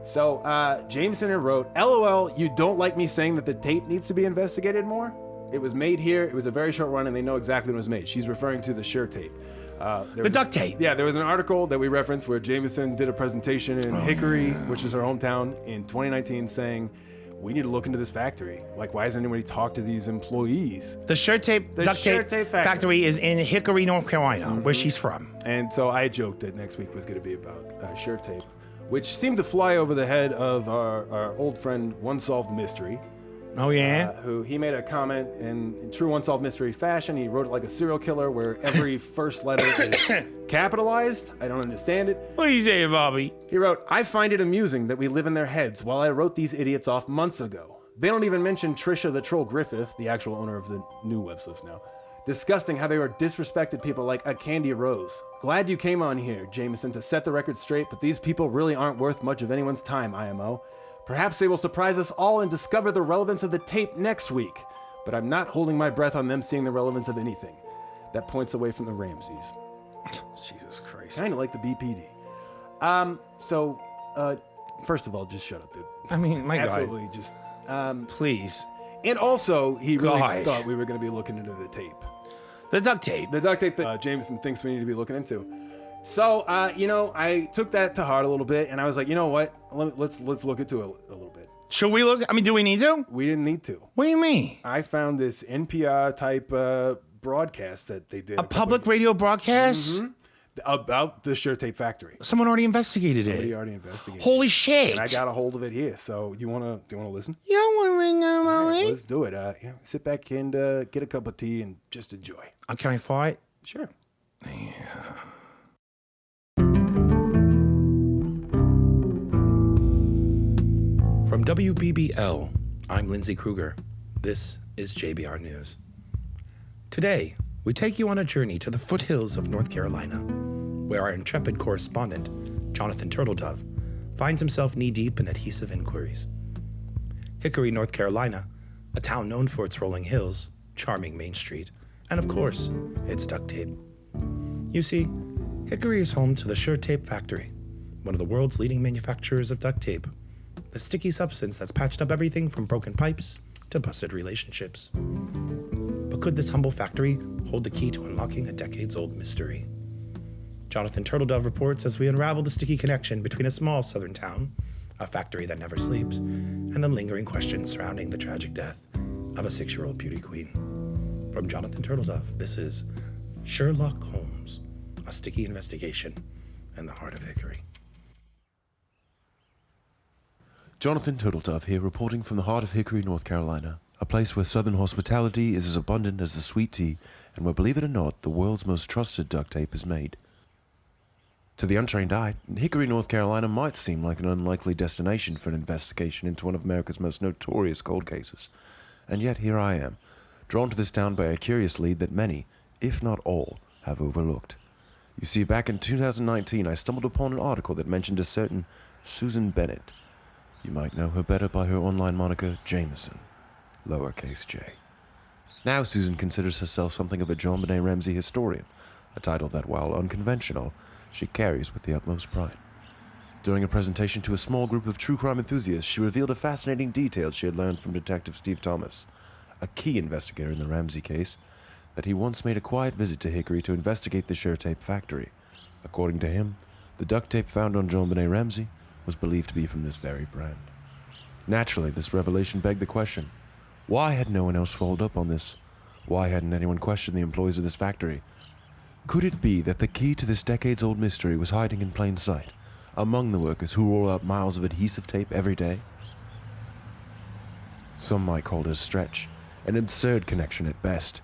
So Jameson wrote, LOL, you don't like me saying that the tape needs to be investigated more? It was made here. It was a very short run, and they know exactly when it was made. She's referring to the Shurtape. The duct tape. Yeah, there was an article that we referenced where Jameson did a presentation in Hickory, which is her hometown, in 2019, saying, we need to look into this factory. Why hasn't anybody talked to these employees? The Shurtape duct tape factory is in Hickory, North Carolina, where she's from. And so I joked that next week was going to be about Shurtape, which seemed to fly over the head of our old friend Unsolved Mystery. Oh, yeah? Who he made a comment in true Unsolved Mystery fashion. He wrote it like a serial killer where every first letter is capitalized. I don't understand it. What are you saying, Bobby? He wrote, I find it amusing that we live in their heads while I wrote these idiots off months ago. They don't even mention Trisha the Troll Griffith, the actual owner of the new webslips now, disgusting how they were disrespected people like a Candy Rose. Glad you came on here, Jameson, to set the record straight, but these people really aren't worth much of anyone's time, IMO. Perhaps they will surprise us all and discover the relevance of the tape next week, but I'm not holding my breath on them seeing the relevance of anything. That points away from the Ramseys. Jesus Christ. Kind of like the BPD. First of all, just shut up, dude. I mean, my Absolutely, God. just... Please. And also, he really thought we were going to be looking into the tape. The duct tape. The duct tape that Jameson thinks we need to be looking into. So, I took that to heart a little bit, and I was like, you know what? Let's look into it a little bit. Should we look? I mean, do we need to? We didn't need to. What do you mean? I found this NPR type broadcast that they did. A public radio broadcast? Mm-hmm. About the Shurtape factory. Someone already investigated it. Somebody already investigated. Holy shit! And I got a hold of it here. So do you wanna listen? Yeah, right, let's do it. Sit back and get a cup of tea and just enjoy. Can I fight? Sure. Yeah. From WBBL, I'm Lindsay Kruger. This is JBR News. Today, we take you on a journey to the foothills of North Carolina, where our intrepid correspondent, Jonathan Turtledove, finds himself knee-deep in adhesive inquiries. Hickory, North Carolina, a town known for its rolling hills, charming Main Street, and of course, its duct tape. You see, Hickory is home to the Shurtape factory, one of the world's leading manufacturers of duct tape, the sticky substance that's patched up everything from broken pipes to busted relationships. But could this humble factory hold the key to unlocking a decades-old mystery? Jonathan Turtledove reports as we unravel the sticky connection between a small southern town, a factory that never sleeps, and the lingering questions surrounding the tragic death of a 6-year-old beauty queen. From Jonathan Turtledove, this is Sherlock Holmes, a sticky investigation in the heart of Hickory. Jonathan Turtledove here, reporting from the heart of Hickory, North Carolina, a place where southern hospitality is as abundant as the sweet tea, and where, believe it or not, the world's most trusted duct tape is made. To the untrained eye, Hickory, North Carolina might seem like an unlikely destination for an investigation into one of America's most notorious cold cases. And yet here I am, drawn to this town by a curious lead that many, if not all, have overlooked. You see, back in 2019, I stumbled upon an article that mentioned a certain Susan Bennett. You might know her better by her online moniker, Jameson, lowercase j. Now Susan considers herself something of a JonBenet Ramsey historian, a title that, while unconventional, she carries with the utmost pride. During a presentation to a small group of true crime enthusiasts, she revealed a fascinating detail she had learned from Detective Steve Thomas, a key investigator in the Ramsey case, that he once made a quiet visit to Hickory to investigate the Shurtape factory. According to him, the duct tape found on JonBenet Ramsey was believed to be from this very brand. Naturally, this revelation begged the question, why had no one else followed up on this? Why hadn't anyone questioned the employees of this factory? Could it be that the key to this decades-old mystery was hiding in plain sight, among the workers who roll out miles of adhesive tape every day? Some might call it a stretch, an absurd connection at best.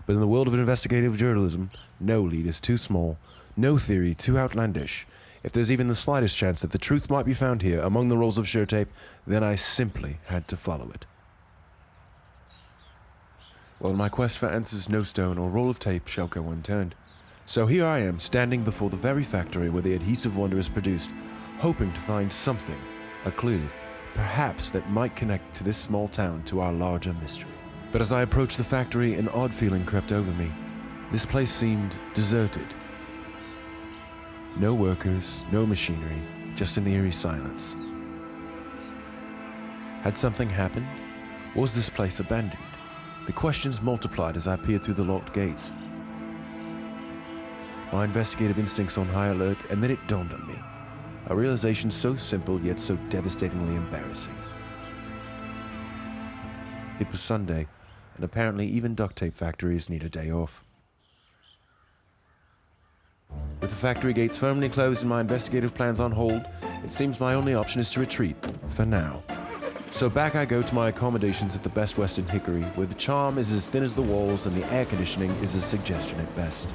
But in the world of investigative journalism, no lead is too small, no theory too outlandish. If there's even the slightest chance that the truth might be found here among the rolls of Shurtape, then I simply had to follow it. Well, in my quest for answers, no stone or roll of tape shall go unturned. So here I am, standing before the very factory where the adhesive wonder is produced, hoping to find something, a clue, perhaps that might connect to this small town to our larger mystery. But as I approached the factory, an odd feeling crept over me. This place seemed deserted. No workers, no machinery, just an eerie silence. Had something happened? Was this place abandoned? The questions multiplied as I peered through the locked gates. My investigative instincts on high alert, and then it dawned on me. A realization so simple yet so devastatingly embarrassing. It was Sunday, and apparently even duct tape factories need a day off. With the factory gates firmly closed and my investigative plans on hold, it seems my only option is to retreat, for now. So back I go to my accommodations at the Best Western Hickory, where the charm is as thin as the walls and the air conditioning is a suggestion at best.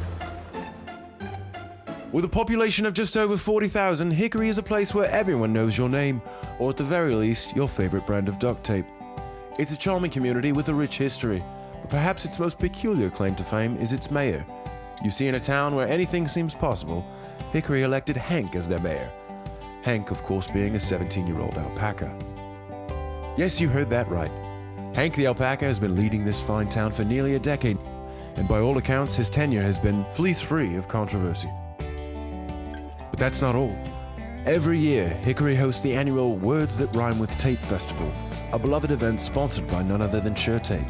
With a population of just over 40,000, Hickory is a place where everyone knows your name, or at the very least, your favorite brand of duct tape. It's a charming community with a rich history, but perhaps its most peculiar claim to fame is its mayor. You see, in a town where anything seems possible, Hickory elected Hank as their mayor. Hank, of course, being a 17-year-old alpaca. Yes, you heard that right. Hank the alpaca has been leading this fine town for nearly a decade, and by all accounts, his tenure has been fleece-free of controversy. But that's not all. Every year, Hickory hosts the annual Words That Rhyme with Tape Festival, a beloved event sponsored by none other than Shurtape.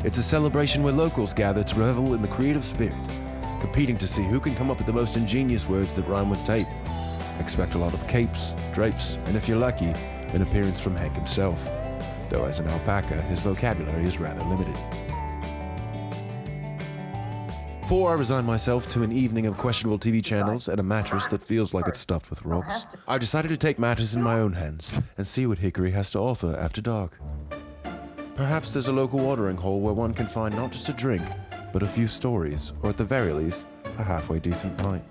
It's a celebration where locals gather to revel in the creative spirit, competing to see who can come up with the most ingenious words that rhyme with tape. Expect a lot of capes, drapes, and if you're lucky, an appearance from Hank himself. Though as an alpaca, his vocabulary is rather limited. Before I resign myself to an evening of questionable TV channels and a mattress that feels like it's stuffed with rocks, I've decided to take matters in my own hands and see what Hickory has to offer after dark. Perhaps there's a local watering hole where one can find not just a drink, but a few stories, or at the very least, a halfway decent pint.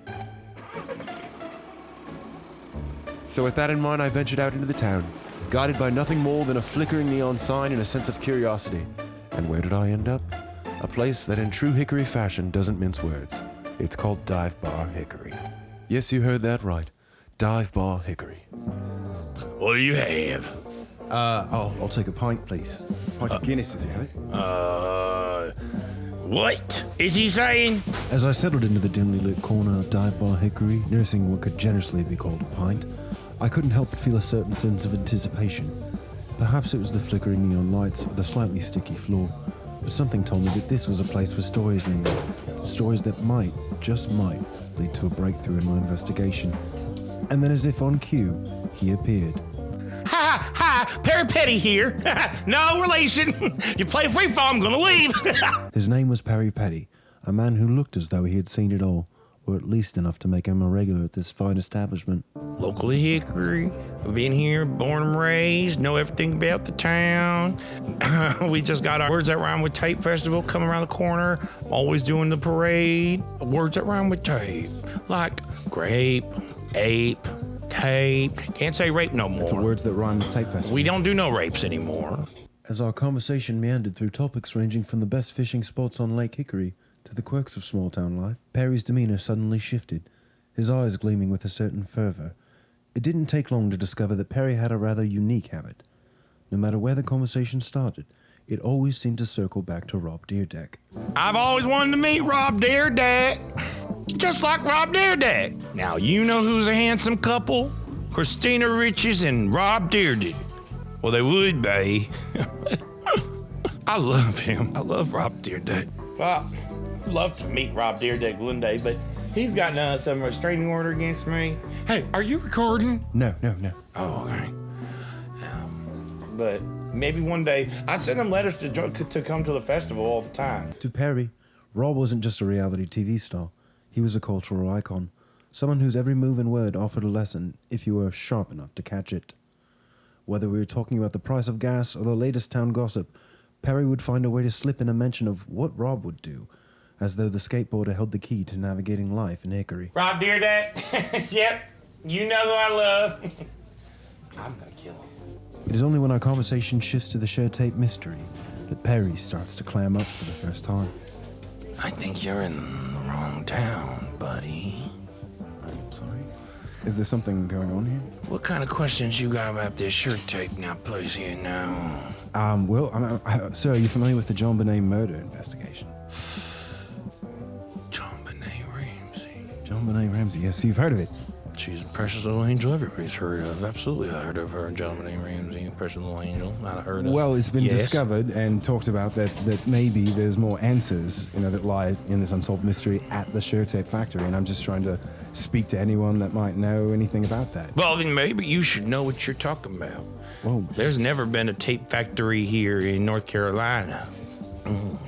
So with that in mind, I ventured out into the town, guided by nothing more than a flickering neon sign and a sense of curiosity. And where did I end up? A place that in true Hickory fashion doesn't mince words. It's called Dive Bar Hickory. Yes, you heard that right. Dive Bar Hickory. What do you have? I'll take a pint, please. Pint of Guinness, if you have it. What is he saying? As I settled into the dimly lit corner of Dive Bar Hickory, nursing what could generously be called a pint, I couldn't help but feel a certain sense of anticipation. Perhaps it was the flickering neon lights or the slightly sticky floor, but something told me that this was a place where stories lingered. Stories that might, just might, lead to a breakthrough in my investigation. And then as if on cue, he appeared. Hi, Perry Petty here. No relation. You play free fall, I'm gonna leave. His name was Perry Petty, a man who looked as though he had seen it all, or at least enough to make him a regular at this fine establishment. Locally Hickory, been here, born and raised, know everything about the town. We just got our Words That Rhyme with Tape festival coming around the corner, always doing the parade. Words That Rhyme with Tape, like grape, ape, tape. Can't say rape no more. It's words that rhyme with Tape Festival. We don't do no rapes anymore. As our conversation meandered through topics ranging from the best fishing spots on Lake Hickory to the quirks of small-town life, Perry's demeanor suddenly shifted, his eyes gleaming with a certain fervor. It didn't take long to discover that Perry had a rather unique habit. No matter where the conversation started, it always seemed to circle back to Rob Deerdeck. I've always wanted to meet Rob Deerdeck. Just like Rob Deerdeck. Now, you know who's a handsome couple? Christina Riches and Rob Deerdeck. Well, they would be. I love him. I love Rob Deerdeck. Well, I'd love to meet Rob Deerdeck one day, but he's got some restraining order against me. Hey, are you recording? No. Oh, okay. But maybe one day. I send him letters to come to the festival all the time. To Perry, Rob wasn't just a reality TV star. He was a cultural icon, someone whose every move and word offered a lesson if you were sharp enough to catch it. Whether we were talking about the price of gas or the latest town gossip, Perry would find a way to slip in a mention of what Rob would do, as though the skateboarder held the key to navigating life in Hickory. Rob Deerdeck? Yep, you know who I love. I'm gonna kill him. It is only when our conversation shifts to the Shurtape mystery that Perry starts to clam up for the first time. I think you're in the wrong town, buddy. I'm sorry. Is there something going on here? What kind of questions you got about this Shurtape now, please, here now? Sir, are you familiar with the JonBenet murder investigation? JonBenet Ramsey. JonBenet Ramsey, yes, you've heard of it. She's a precious little angel everybody's heard of. Absolutely, I heard of her, JonBenet Ramsey, precious little angel. Not heard of. Well, it's been Yes. discovered and talked about that maybe there's more answers, that lie in this unsolved mystery at the Shurtape factory, and I'm just trying to speak to anyone that might know anything about that. Well, then maybe you should know what you're talking about. Whoa. There's never been a tape factory here in North Carolina.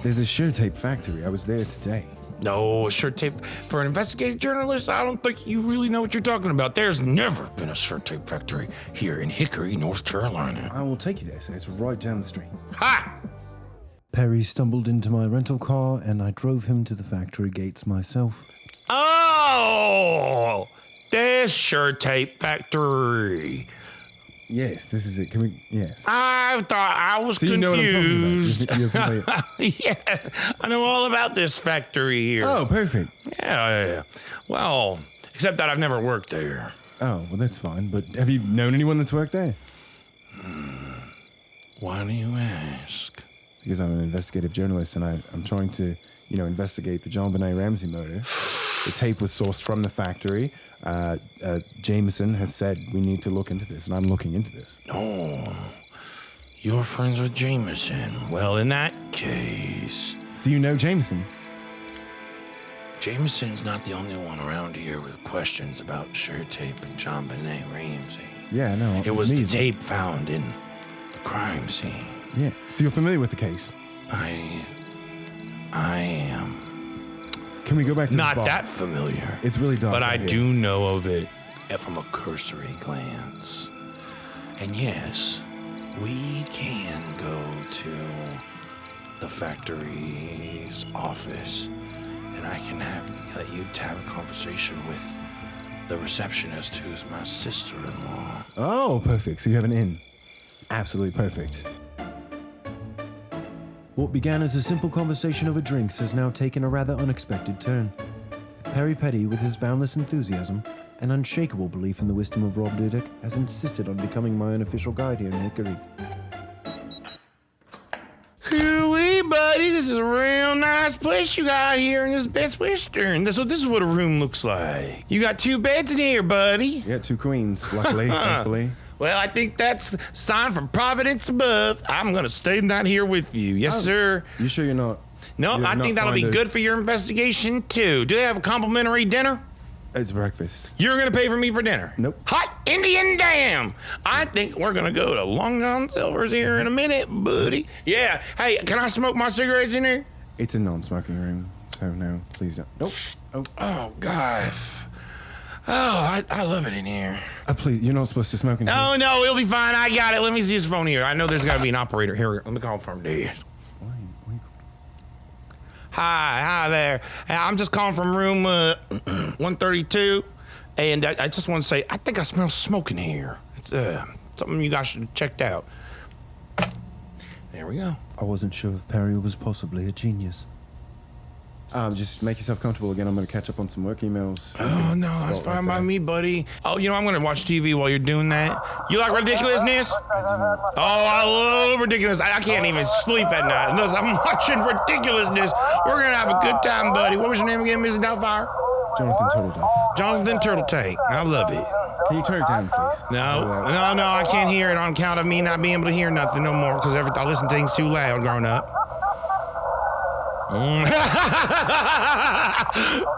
There's a Shurtape factory. I was there today. No, Shurtape. For an investigative journalist, I don't think you really know what you're talking about. There's never been a Shurtape factory here in Hickory, North Carolina. I will take you there, sir. It's right down the street. Ha! Perry stumbled into my rental car, and I drove him to the factory gates myself. Oh! This Shurtape factory. Yes, this is it. Can we? Yes. I thought I was So you know what I'm confused. talking about. You're familiar. Yeah, I know all about this factory here. Oh, perfect. Yeah. Well, except that I've never worked there. Oh, well, that's fine. But have you known anyone that's worked there? Why do you ask? Because I'm an investigative journalist, and I'm trying to, investigate the JonBenet Ramsey murder. The tape was sourced from the factory. Jameson has said we need to look into this, and I'm looking into this. Oh, you're friends with Jameson. Well, in that case... Do you know Jameson? Jameson's not the only one around here with questions about Shurtape and JonBenet Ramsey. Yeah, no. It was the tape found in the crime scene. Yeah, so you're familiar with the case? I am. Can we go back to Not the bar? that familiar. It's really dark. But I out here. do know of it from a cursory glance. And yes, we can go to the factory's office, and I can let you have a conversation with the receptionist, who's my sister-in-law. Oh, perfect. So you have an in. Absolutely perfect. What began as a simple conversation over drinks has now taken a rather unexpected turn. Perry Petty, with his boundless enthusiasm and unshakable belief in the wisdom of Rob Dyrdek, has insisted on becoming my unofficial guide here in Hickory. Hey, buddy, this is a real nice place you got here in this Best Western. This is what a room looks like. You got 2 beds in here, buddy. Yeah, 2 queens, luckily, thankfully. Well, I think that's a sign from Providence above. I'm going to stay down here with you. Yes, sir. You sure you're not? No, I think that'll be good for your investigation, too. Do they have a complimentary dinner? It's breakfast. You're going to pay for me for dinner? Nope. Hot Indian damn! I think we're going to go to Long John Silver's here in a minute, buddy. Yeah. Hey, can I smoke my cigarettes in here? It's a non-smoking room, so no, please don't. Nope. Oh, God. Oh, I love it in here. Please, you're not supposed to smoke in here. Oh, no, it'll be fine. I got it. Let me see his phone here. I know there's got to be an operator here. Let me call from desk. Hi there. I'm just calling from room 132, and I just want to say, I think I smell smoke in here. It's something you guys should have checked out. There we go. I wasn't sure if Perry was possibly a genius. Just make yourself comfortable again. I'm going to catch up on some work emails. Oh, no, that's fine by me, buddy. Oh, you know, I'm going to watch TV while you're doing that. You like ridiculousness? Oh, I love ridiculous. I can't even sleep at night unless I'm watching ridiculousness. We're going to have a good time, buddy. What was your name again, Mrs. Doubtfire? Jonathan Turtledoff. Jonathan Turtletate. I love it. Can you turn it down, please? No, I can't hear it on account of me not being able to hear nothing no more because I listen to things too loud growing up.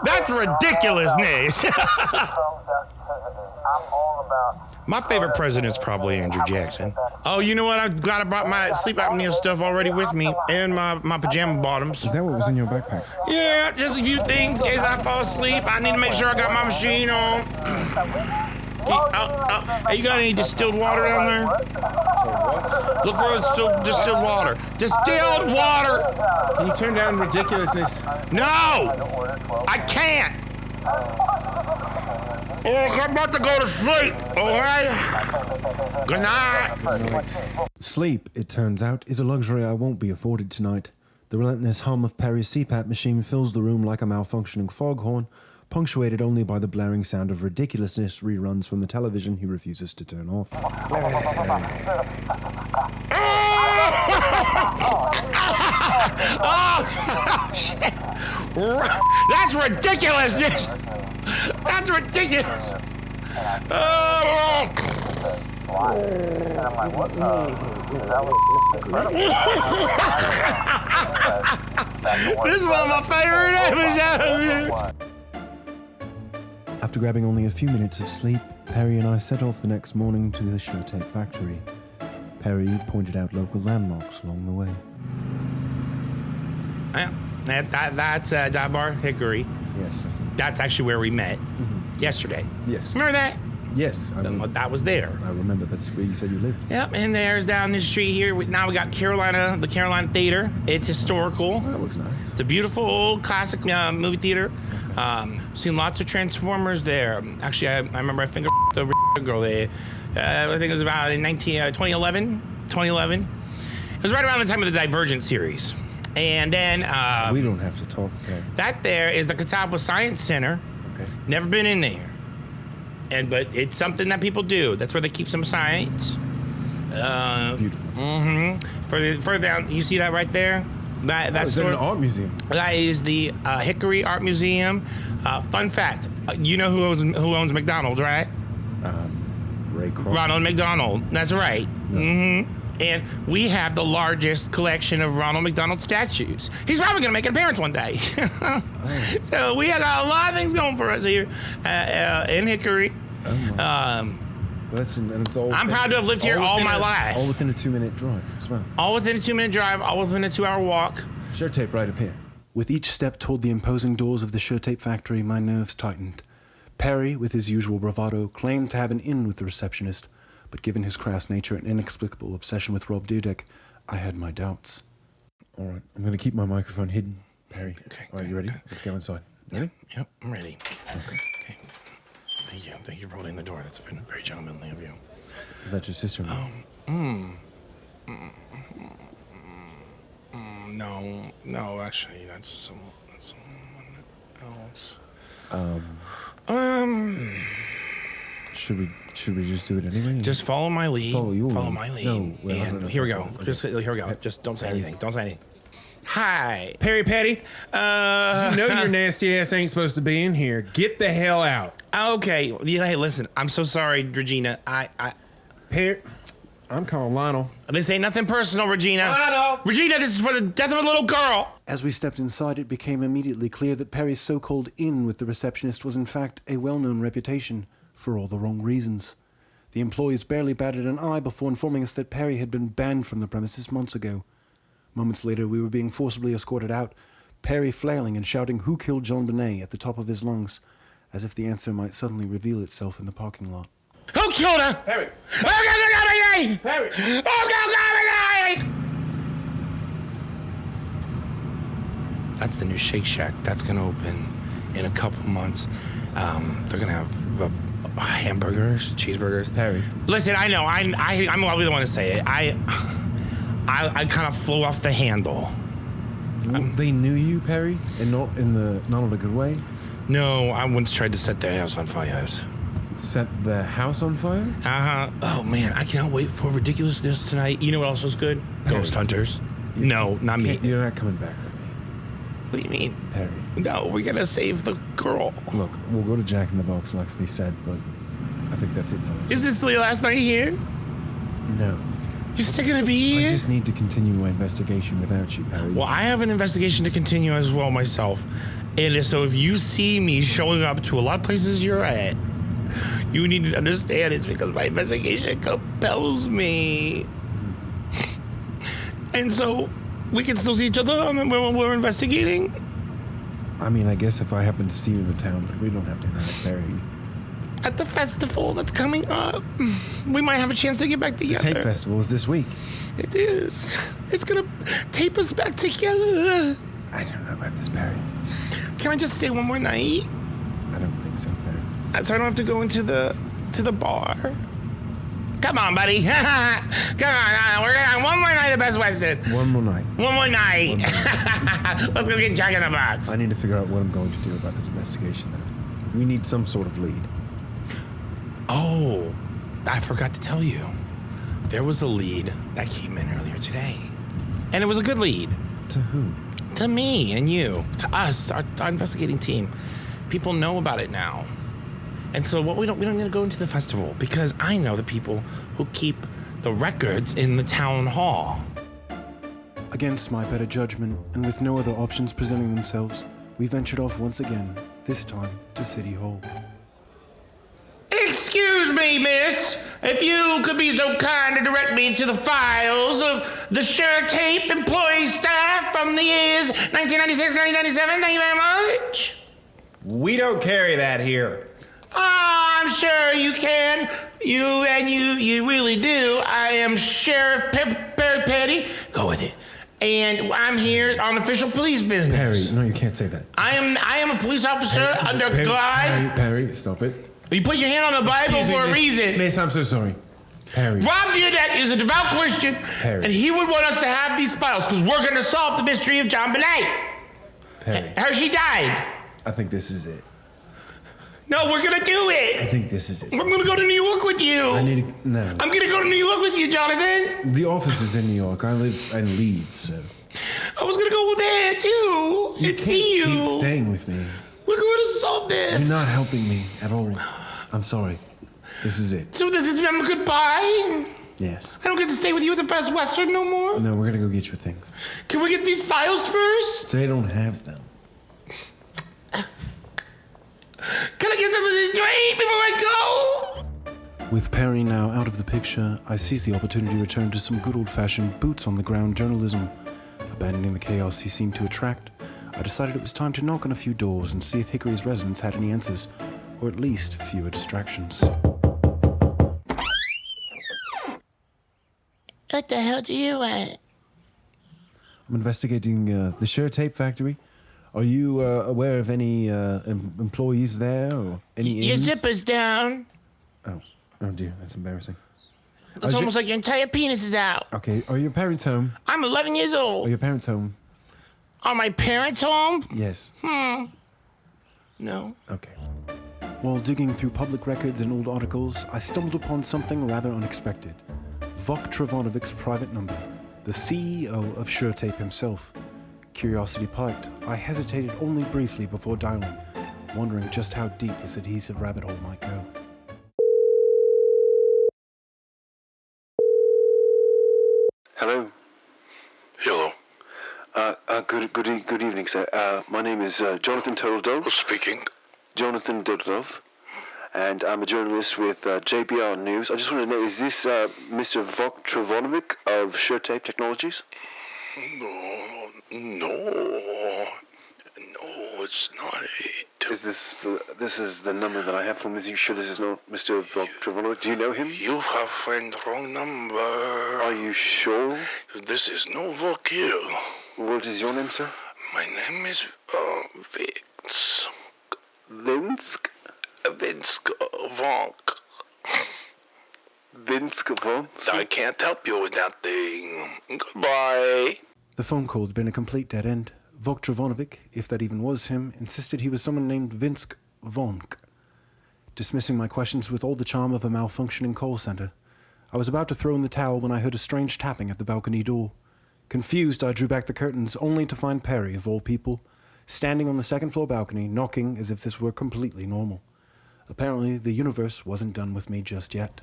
That's ridiculousness. My favorite president's probably Andrew Jackson. Oh, you know what? I'm glad I brought my sleep apnea stuff already with me and my pajama bottoms. Is that what was in your backpack? Yeah, just a few things in case I fall asleep. I need to make sure I got my machine on. Hey, you got any distilled water down there? Look for distilled water. Distilled water! Can you turn down ridiculousness? No! I can't! Oh, I'm about to go to sleep, okay? Good night. Sleep, it turns out, is a luxury I won't be afforded tonight. The relentless hum of Perry's CPAP machine fills the room like a malfunctioning foghorn, punctuated only by the blaring sound of ridiculousness reruns from the television he refuses to turn off. Oh, shit. That's ridiculousness. That's ridiculous. Oh. This is one of my favorite episodes. After grabbing only a few minutes of sleep, Perry and I set off the next morning to the Shurtape factory. Perry pointed out local landmarks along the way. That's Dive Bar Hickory. Yes. That's actually where we met yesterday. Yes. Remember that? Yes. That was there. I remember that's where you said you lived. Yep, and there's down the street here. Now we got the Carolina Theater. It's historical. That looks nice. It's a beautiful old classic movie theater. Seen lots of Transformers there. Actually, I remember I fingered the girl there. I think it was about in 2011. 2011. It was right around the time of the Divergent series. And then... we don't have to talk. Okay. That there is the Catawba Science Center. Okay. Never been in there. But it's something that people do. That's where they keep some science. It's beautiful. Further down, you see that right there? That's an art museum. That is the Hickory Art Museum. Fun fact: you know who owns McDonald's, right? Ray Kroc. Ronald McDonald. That's right. No. And we have the largest collection of Ronald McDonald statues. He's probably going to make an appearance one day. So we have got a lot of things going for us here in Hickory. And it's all I'm proud to have lived here all my life. All within a 2-minute drive as well. All within a 2-minute drive, all within a 2-hour walk. Shurtape right up here. With each step toward the imposing doors of the Shurtape factory, my nerves tightened. Perry, with his usual bravado, claimed to have an in with the receptionist, but given his crass nature and inexplicable obsession with Rob Dyrdek, I had my doubts. All right, I'm going to keep my microphone hidden, Perry. Okay. All right, you ready? Let's go inside. Ready? Yep, I'm ready. Okay. Thank you. Thank you for holding the door. That's been very gentlemanly of you. Is that your sister-in-law? No, actually, that's someone else. Should we just do it anyway? Just follow my lead. Follow my lead. No, and here we go. Here we go. Just don't say anything. Don't say anything. Hi. Perry Petty, you know your nasty ass ain't supposed to be in here. Get the hell out. Okay. Yeah, hey, listen. I'm so sorry, Regina. Perry, I'm calling Lionel. This ain't nothing personal, Regina. Lionel! Regina, this is for the death of a little girl. As we stepped inside, it became immediately clear that Perry's so-called in with the receptionist was in fact a well-known reputation for all the wrong reasons. The employees barely batted an eye before informing us that Perry had been banned from the premises months ago. Moments later, we were being forcibly escorted out, Perry flailing and shouting "Who killed JonBenet?" at the top of his lungs, as if the answer might suddenly reveal itself in the parking lot. Who killed her? Perry! Who killed JonBenet? Perry! Who killed JonBenet? That's the new Shake Shack. That's going to open in a couple months. They're going to have hamburgers, cheeseburgers. Perry. Listen, I know. I'm probably the one to say it. I kind of flew off the handle. They knew you, Perry, and not in a good way. No, I once tried to set their house on fire. Set the house on fire? Oh man, I cannot wait for ridiculousness tonight. You know what else was good? Ghost Hunters. No, not me. You're not coming back with me, What do you mean? Perry. No, we're gonna save the girl. Look, we'll go to Jack in the Box, like we said, but I think that's it for us. Is this your last night here? No. You're still gonna be here? I just need to continue my investigation without you, Perry. Well, I have an investigation to continue as well myself. And so if you see me showing up to a lot of places you're at, you need to understand it's because my investigation compels me. And so we can still see each other when we're investigating. I mean, I guess if I happen to see you in the town, but we don't have to interact, Perry. At the festival that's coming up, we might have a chance to get back The together. tape festival is this week. It is. It's gonna tape us back together. I don't know about this, Perry. Can I just stay one more night? I don't think so, Perry. So I don't have to go into the bar. Come on, buddy. Come on. We're gonna have one more night at Best Western. One more night. One more night. Let's go get Jack in the Box. I need to figure out what I'm going to do about this investigation, though. We need some sort of lead. Oh, I forgot to tell you. There was a lead that came in earlier today. And it was a good lead. To who? To me and you. To us, our investigating team. People know about it now. And so we don't need to go into the festival because I know the people who keep the records in the town hall. Against my better judgment, and with no other options presenting themselves, we ventured off once again, this time to City Hall. Excuse me, miss. If you could be so kind to direct me to the files of the Shurtape employee staff from the years 1996, 1997, thank you very much. We don't carry that here. I'm sure you can. You really do. I am Sheriff Perry Petty. Go with it. And I'm here on official police business. Perry, no, you can't say that. I am a police officer under guard. Perry, stop it. You put your hand on the Bible for a reason. Miss, I'm so sorry. Perry. Rob Todet is a devout Christian, Perry. and he would want us to have these files because we're going to solve the mystery of JonBenet. Perry. How she died. I think this is it. No, we're going to do I it. think this is it. I'm going to go to New York with you. No. I'm going to go to New York with you, Jonathan. The office is in New York. I live in Leeds, so. I was going to go there, too, and see you. Keep staying with me. We're going to solve this. You're not helping me at all. I'm sorry. This is it. So this is goodbye? Yes. I don't get to stay with you at the Best Western no more? No, we're gonna go get your things. Can we get these files first? They don't have them. Can I get some of this drink before I go? With Perry now out of the picture, I seized the opportunity to return to some good old-fashioned boots-on-the-ground journalism. Abandoning the chaos he seemed to attract, I decided it was time to knock on a few doors and see if Hickory's residents had any answers, or at least fewer distractions. What the hell do you want? I'm investigating the Shurtape factory. Are you aware of any employees there or any Your inns? zipper's down. Oh dear, that's embarrassing. It's almost like your entire penis is out. Okay, are your parents home? I'm 11 years Are old. your parents home? Are my parents home? Yes. No. Okay. While digging through public records and old articles, I stumbled upon something rather unexpected. Vok Travonovic's private number, the CEO of Shurtape himself. Curiosity piked, I hesitated only briefly before dialing, wondering just how deep this adhesive rabbit hole might go. Hello. Hello. Good evening, sir. My name is Jonathan Todét. Who's speaking? Jonathan Todét. And I'm a journalist with JBR News. I just want to know, is this Mr. Vok Travonovic of Shurtape Technologies? No, it's not it. Is this is the number that I have from this? Are you sure this is not Mr. Vok Travonovic? Do you know him? You have found the wrong number. Are you sure? This is no Vok here. What is your name, sir? My name is Vince. Vince Vonk. Vince Vonk? I can't help you with that thing. Goodbye. The phone call had been a complete dead end. Vok Travonovic, if that even was him, insisted he was someone named Vince Vonk. Dismissing my questions with all the charm of a malfunctioning call center, I was about to throw in the towel when I heard a strange tapping at the balcony door. Confused, I drew back the curtains, only to find Perry, of all people, standing on the second-floor balcony, knocking as if this were completely normal. Apparently, the universe wasn't done with me just yet.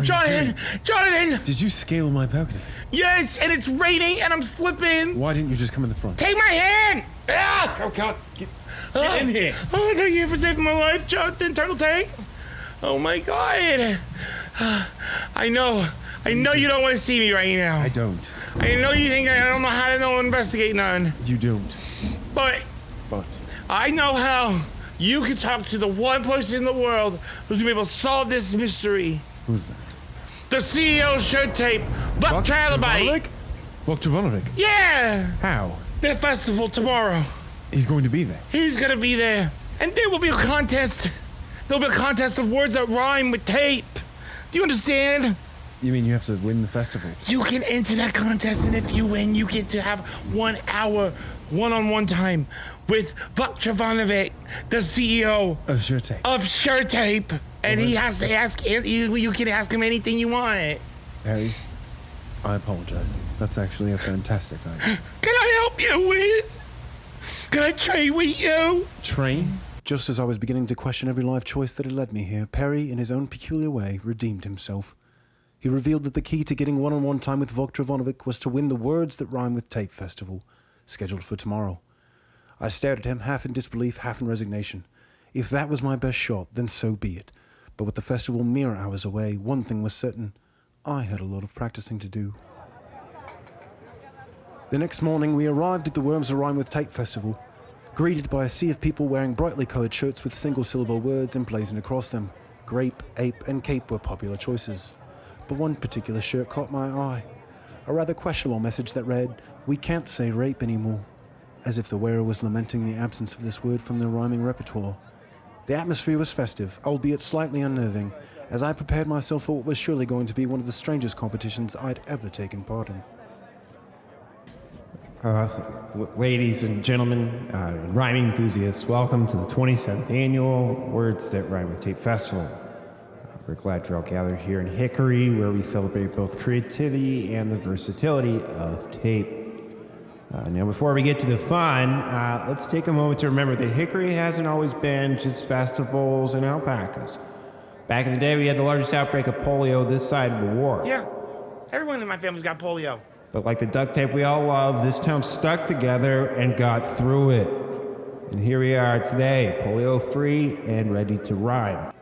Jonathan! Jonathan! Did you scale my balcony? Yes, and it's raining and I'm slipping. Why didn't you just come in the front? Take my hand! Ah! Oh, God. Get in here. Oh, thank you for saving my life, Jonathan Turtle Tank. Oh, my God. I know you don't want to see me right now. I don't. I know you think I don't know how to investigate none. You don't. But I know how you can talk to the one person in the world who's going to be able to solve this mystery. Who's that? The CEO of Shurtape, Vok Travonovic. Vok Travonovic? Yeah! How? The festival tomorrow. He's going to be there. He's going to be there. And there will be a contest. There'll be a contest of words that rhyme with tape. Do you understand? You mean you have to win the festival? You can enter that contest, and if you win, you get to have 1 hour one-on-one time with Vok Travonovic, the CEO Of Shurtape. And he has to ask, you can ask him anything you want. Harry, I apologize. That's actually a fantastic idea. Can I help you with? Can I train with you? Train? Just as I was beginning to question every life choice that had led me here, Perry, in his own peculiar way, redeemed himself. He revealed that the key to getting one-on-one time with Vok Travonovic was to win the Words That Rhyme with Tape festival, scheduled for tomorrow. I stared at him, half in disbelief, half in resignation. If that was my best shot, then so be it. But with the festival mere hours away, one thing was certain. I had a lot of practicing to do. The next morning, we arrived at the Worms That Rhyme with Tape festival, greeted by a sea of people wearing brightly coloured shirts with single-syllable words emblazoned across them. Grape, ape, and cape were popular choices. But one particular shirt caught my eye. A rather questionable message that read, "We can't say rape anymore," as if the wearer was lamenting the absence of this word from their rhyming repertoire. The atmosphere was festive, albeit slightly unnerving, as I prepared myself for what was surely going to be one of the strangest competitions I'd ever taken part in. Ladies and gentlemen, rhyming enthusiasts, welcome to the 27th annual Words That Rhyme with Tape Festival. We're glad you're all gathered here in Hickory, where we celebrate both creativity and the versatility of tape. Now, before we get to the fun, let's take a moment to remember that Hickory hasn't always been just festivals and alpacas. Back in the day, we had the largest outbreak of polio this side of the war. Yeah, everyone in my family's got polio. But like the duct tape we all love, this town stuck together and got through it. And here we are today, polio-free and ready to rhyme.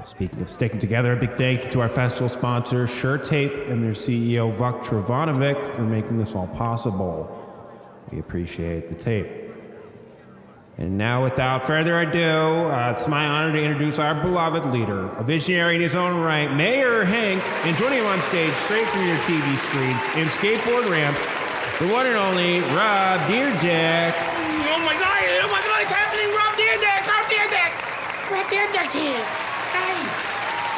Speaking of sticking together, a big thank you to our festival sponsor, Shurtape, and their CEO, Vok Travonovic, for making this all possible. We appreciate the tape. And now, without further ado, it's my honor to introduce our beloved leader, a visionary in his own right, Mayor Hank, and joining him on stage, straight from your TV screens and skateboard ramps, the one and only Rob Deerdeck. Oh my God, it's happening, Rob Deerdeck's here. Hey,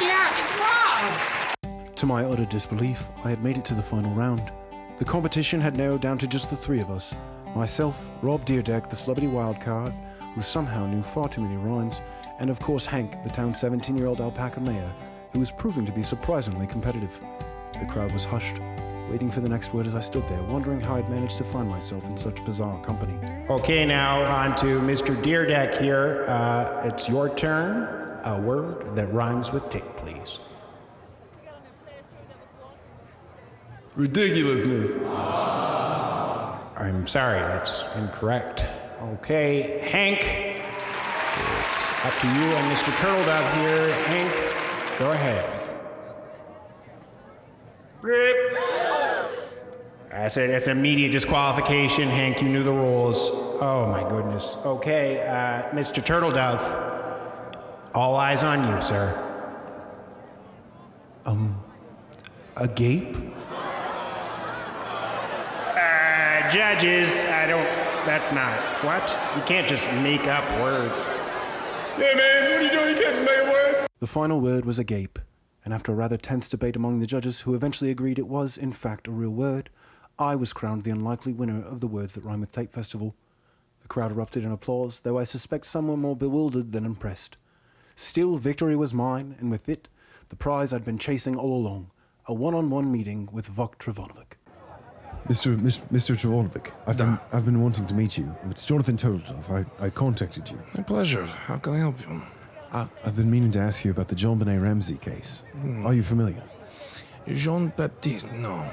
yeah, it's Rob. To my utter disbelief, I had made it to the final round. The competition had narrowed down to just the three of us. Myself, Rob Deerdeck, the celebrity wildcard, who somehow knew far too many rhymes, and of course Hank, the town's 17-year-old alpaca mayor, who was proving to be surprisingly competitive. The crowd was hushed, waiting for the next word as I stood there, wondering how I'd managed to find myself in such bizarre company. Okay, now on to Mr. Deerdeck here. It's your turn. A word that rhymes with tick, please. Ridiculousness. I'm sorry, that's incorrect. Okay, Hank. It's up to you and Mr. Turtledove here. Hank, go ahead. That's it. That's immediate disqualification. Hank, you knew the rules. Oh, my goodness. Okay, Mr. Turtledove. All eyes on you, sir. A gape? Judges, that's not. What? You can't just make up words. Hey man, what are you doing? You can't just make words. The final word was a gape, and after a rather tense debate among the judges, who eventually agreed it was, in fact, a real word, I was crowned the unlikely winner of the Words That Rhyme with Tape Festival. The crowd erupted in applause, though I suspect some were more bewildered than impressed. Still, victory was mine, and with it, the prize I'd been chasing all along, a one-on-one meeting with Vuk Travonovic. Mr. Travonovic, I've been wanting to meet you. It's Jonathan Todet. I contacted you. My pleasure. How can I help you? I've been meaning to ask you about the JonBenet Ramsey case. Are you familiar? Jean-Baptiste, no.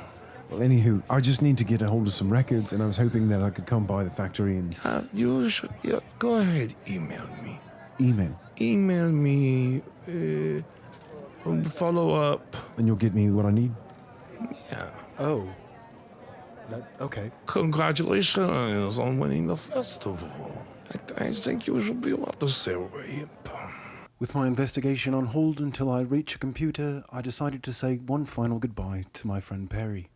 Well, anywho, I just need to get a hold of some records, and I was hoping that I could come by the factory and... You should, go ahead, email me. Email? Email me, follow up. And you'll get me what I need? Yeah. Oh. Okay. Congratulations on winning the festival. I think you should be allowed to celebrate. With my investigation on hold until I reach a computer, I decided to say one final goodbye to my friend Perry.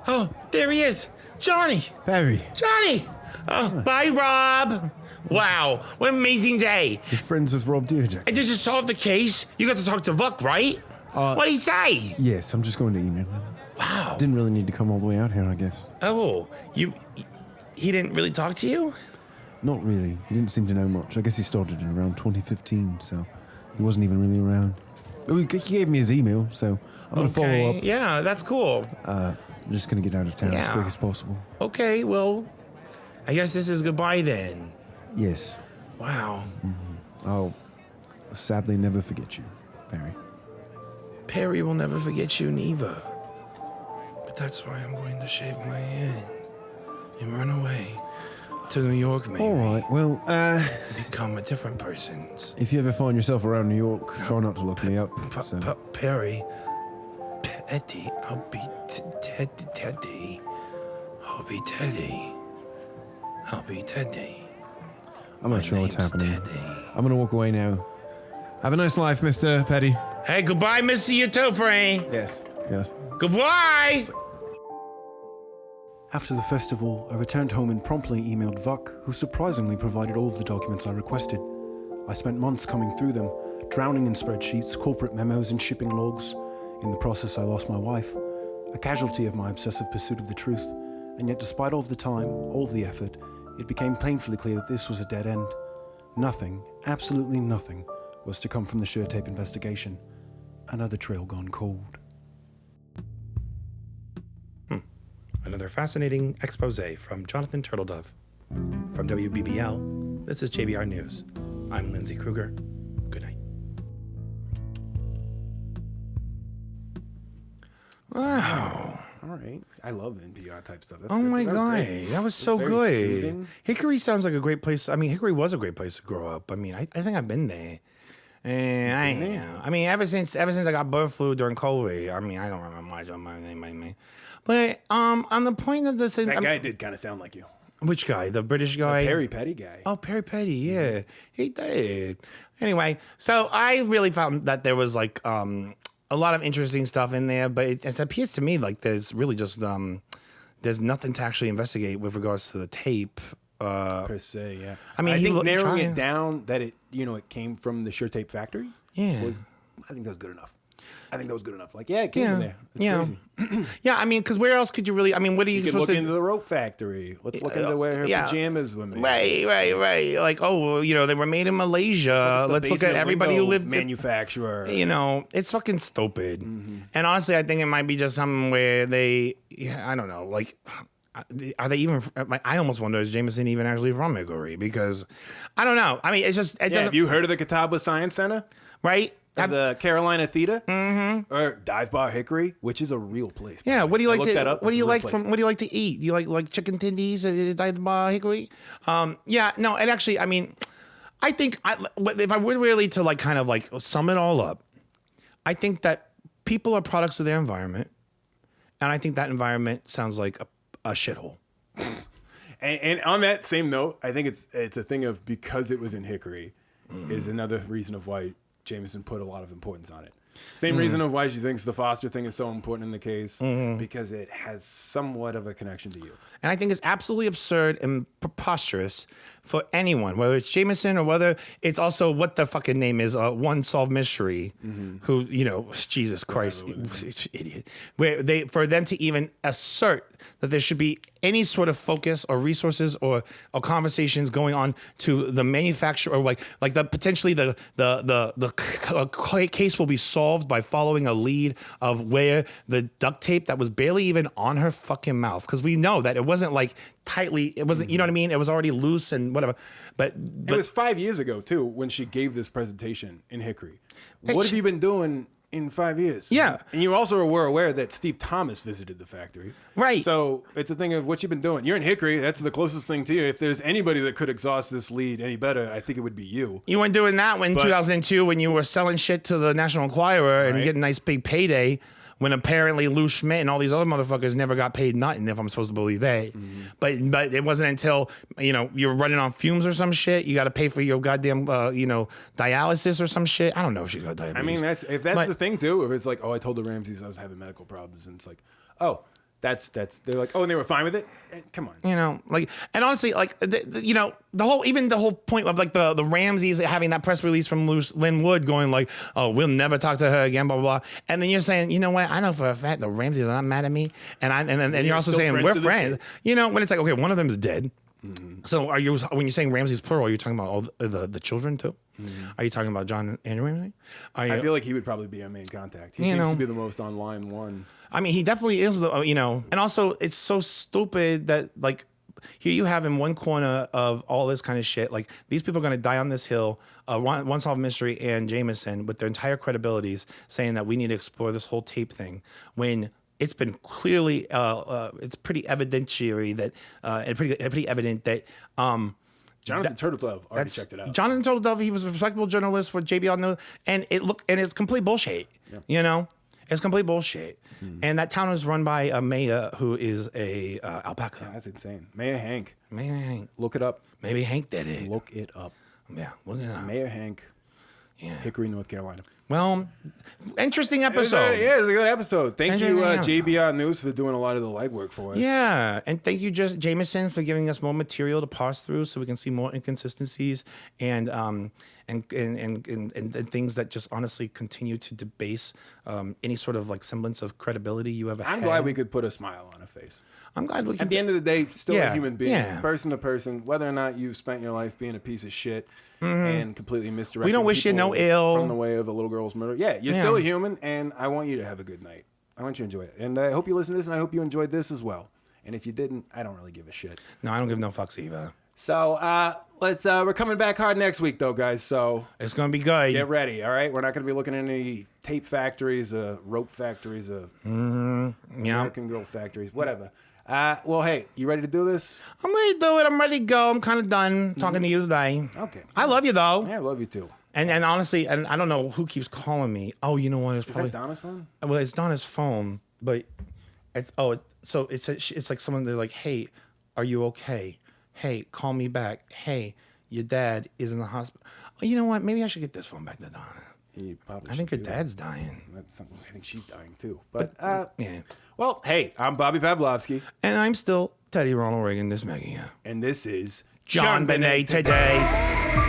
Oh, there he is. Johnny. Perry. Johnny. Oh, bye, Rob. Wow, what an amazing day. You're friends with Rob Deerdeck? And did you solve the case? You got to talk to Vuk, right? What'd he say? Yes, I'm just going to email him. Wow. Didn't really need to come all the way out here, I guess. Oh, he didn't really talk to you? Not really. He didn't seem to know much. I guess he started in around 2015, so he wasn't even really around. But he gave me his email, so I'm going to follow up. Yeah, that's cool. I'm just going to get out of town as quick as possible. Okay, well, I guess this is goodbye then. Yes. Wow. Mm-hmm. I'll sadly never forget you, Perry. Perry will never forget you neither. But that's why I'm going to shave my head and run away to New York, maybe. All right, well, become a different person. If you ever find yourself around New York, try not to look me up. Perry. Teddy. I'll be Teddy. I'll be Teddy. I'll be Teddy. I'm not sure what's happening. Teddy. I'm going to walk away now. Have a nice life, Mr. Petty. Hey, goodbye, Mr. You too, Frank. Yes. Goodbye. After the festival, I returned home and promptly emailed Vuk, who surprisingly provided all of the documents I requested. I spent months combing through them, drowning in spreadsheets, corporate memos, and shipping logs. In the process, I lost my wife, a casualty of my obsessive pursuit of the truth. And yet, despite all of the time, all of the effort, it became painfully clear that this was a dead end. Nothing, absolutely nothing, was to come from the Shurtape investigation. Another trail gone cold. Another fascinating expose from Jonathan Turtledove. From WBBL, this is JBR News. I'm Lindsay Kruger. Good night. Wow. All right. I love NPR type stuff. That's Oh my that was God, great. that was so Very good. soothing. Hickory sounds like a great place. I mean, Hickory was a great place to grow up. I mean, I think I've been there. And I mean, ever since I got bird flu during COVID, I mean, I don't remember much of my name. But on the point of this, That guy did kind of sound like you. which guy? The British guy? Perry Petty guy. Oh, Perry Petty, yeah, he did. Anyway, so I really found that there was like a lot of interesting stuff in there, but it appears to me like there's really just there's nothing to actually investigate with regards to the tape. Per se, yeah. I mean, I he think narrowing trying- it down that it came from the Shurtape factory. Yeah. I think that's good enough. I think that was good enough. Like, yeah, it came in there. It's crazy. Yeah, I mean, because where else could you really? I mean, what are you, You could supposed look to? into the rope factory. Let's look into where her pajamas were made. Right. Like, oh, well, you know, they were made in Malaysia. Let's look at everybody who lived. Manufacturer. You know, it's fucking stupid. And honestly, I think it might be just something where they, I don't know, like. Are they even? Like, I almost wonder is Jameson even actually from Hickory? Because I don't know. I mean, it's just it doesn't. Have you heard of the Catawba Science Center? Right. The Carolina Theater, or Dive Bar Hickory, which is a real place. Yeah, what do you like to? That up. What do you like from? What do you like to eat? Do you like chicken tendies at Dive Bar Hickory? Yeah, no, and actually, I mean, I think if I were really to like kind of like sum it all up, I think that people are products of their environment, and I think that environment sounds like a shithole. And on that same note, I think it's a thing of because it was in Hickory is another reason of why Jameson put a lot of importance on it. Same reason of why she thinks the Foster thing is so important in the case, because it has somewhat of a connection to you. And I think it's absolutely absurd and preposterous for anyone, whether it's Jameson or whether it's also what the fucking name is, One Solved Mystery, who, you know, Jesus Christ, idiot. For them to even assert that there should be any sort of focus or resources or conversations going on to the manufacturer, or like the potentially the case will be solved by following a lead of where the duct tape that was barely even on her fucking mouth, because we know that it wasn't like tightly, it wasn't, you know what I mean? It was already loose and whatever. But it was 5 years ago too when she gave this presentation in Hickory. What have you been doing in 5 years? Yeah. And you also were aware that Steve Thomas visited the factory. Right. So it's a thing of what you've been doing. You're in Hickory. That's the closest thing to you. If there's anybody that could exhaust this lead any better, I think it would be you. You weren't doing that when 2002 when you were selling shit to the National Enquirer and getting a nice big payday, when apparently Lou Schmidt and all these other motherfuckers never got paid nothing, if I'm supposed to believe they. But it wasn't until, you know, you're running on fumes or some shit, you got to pay for your goddamn, dialysis or some shit. I don't know if she got diabetes. I mean, that's the thing too. If it's like, oh, I told the Ramseys I was having medical problems, and it's like, oh, that's they're like, oh, and they were fine with it. Come on, you know, like, and honestly, like, the whole point of like the Ramseys having that press release from Lynn Wood going like, oh, we'll never talk to her again, blah blah blah, and then you're saying, you know what, I know for a fact the Ramseys are not mad at me, and you're also saying we're friends, you know, when it's like, okay, one of them is dead. So when you're saying Ramsey's plural, are you talking about all the children too? Are you talking about John Andrew Ramsey? I feel like he would probably be our main contact. He seems to be the most online one. I mean, he definitely is, you know. And also, it's so stupid that, like, here you have in one corner of all this kind of shit, like, these people are going to die on this hill, One Solved Mystery and Jameson, with their entire credibilities, saying that we need to explore this whole tape thing, when it's been clearly, it's pretty evidentiary that, pretty evident that, Jonathan Turtledove already checked it out. Jonathan Turtledove, he was a respectable journalist for JB on the, and it's complete bullshit. You know, it's complete bullshit. And that town is run by a mayor who is a alpaca. Yeah, that's insane. Mayor Hank. Mayor Hank. Look it up. Maybe Hank did it. Look it up. Yeah, look it up. Mayor Hank. Yeah. Hickory, North Carolina. Well, interesting episode. It's a good episode. Thank you, JBR News, for doing a lot of the legwork for us. Yeah, and thank you, Jameson, for giving us more material to parse through, so we can see more inconsistencies and things that just honestly continue to debase any sort of like semblance of credibility you ever had. I'm glad we could put a smile on her face. I'm glad we can. At the end of the day, still a human being, yeah. person to person, whether or not you've spent your life being a piece of shit and completely misdirected. We don't wish you no ill. From the way of a little girl's murder. Yeah, you're still a human, and I want you to have a good night. I want you to enjoy it. And I hope you listen to this, and I hope you enjoyed this as well. And if you didn't, I don't really give a shit. No, I don't give no fucks either. So we're coming back hard next week, though, guys. So it's gonna be good. Get ready, all right? We're not gonna be looking at any tape factories, rope factories, American Girl factories, whatever. Well, hey, you ready to do this? I'm ready to do it. I'm ready to go. I'm kind of done talking to you today. Okay. I love you, though. Yeah, I love you, too. And honestly, and I don't know who keeps calling me. Oh, you know what? It's probably... Is that Donna's phone? Well, it's Donna's phone, but... It's like someone, they're like, hey, are you okay? Hey, call me back. Hey, your dad is in the hospital. Oh, you know what? Maybe I should get this phone back to Donna. You probably I think her dad's dying. I think she's dying, too. But yeah. Well, hey, I'm Bobby Pavlovsky. And I'm still Teddy Ronald Reagan, this Maggie. And this is JonBenet today.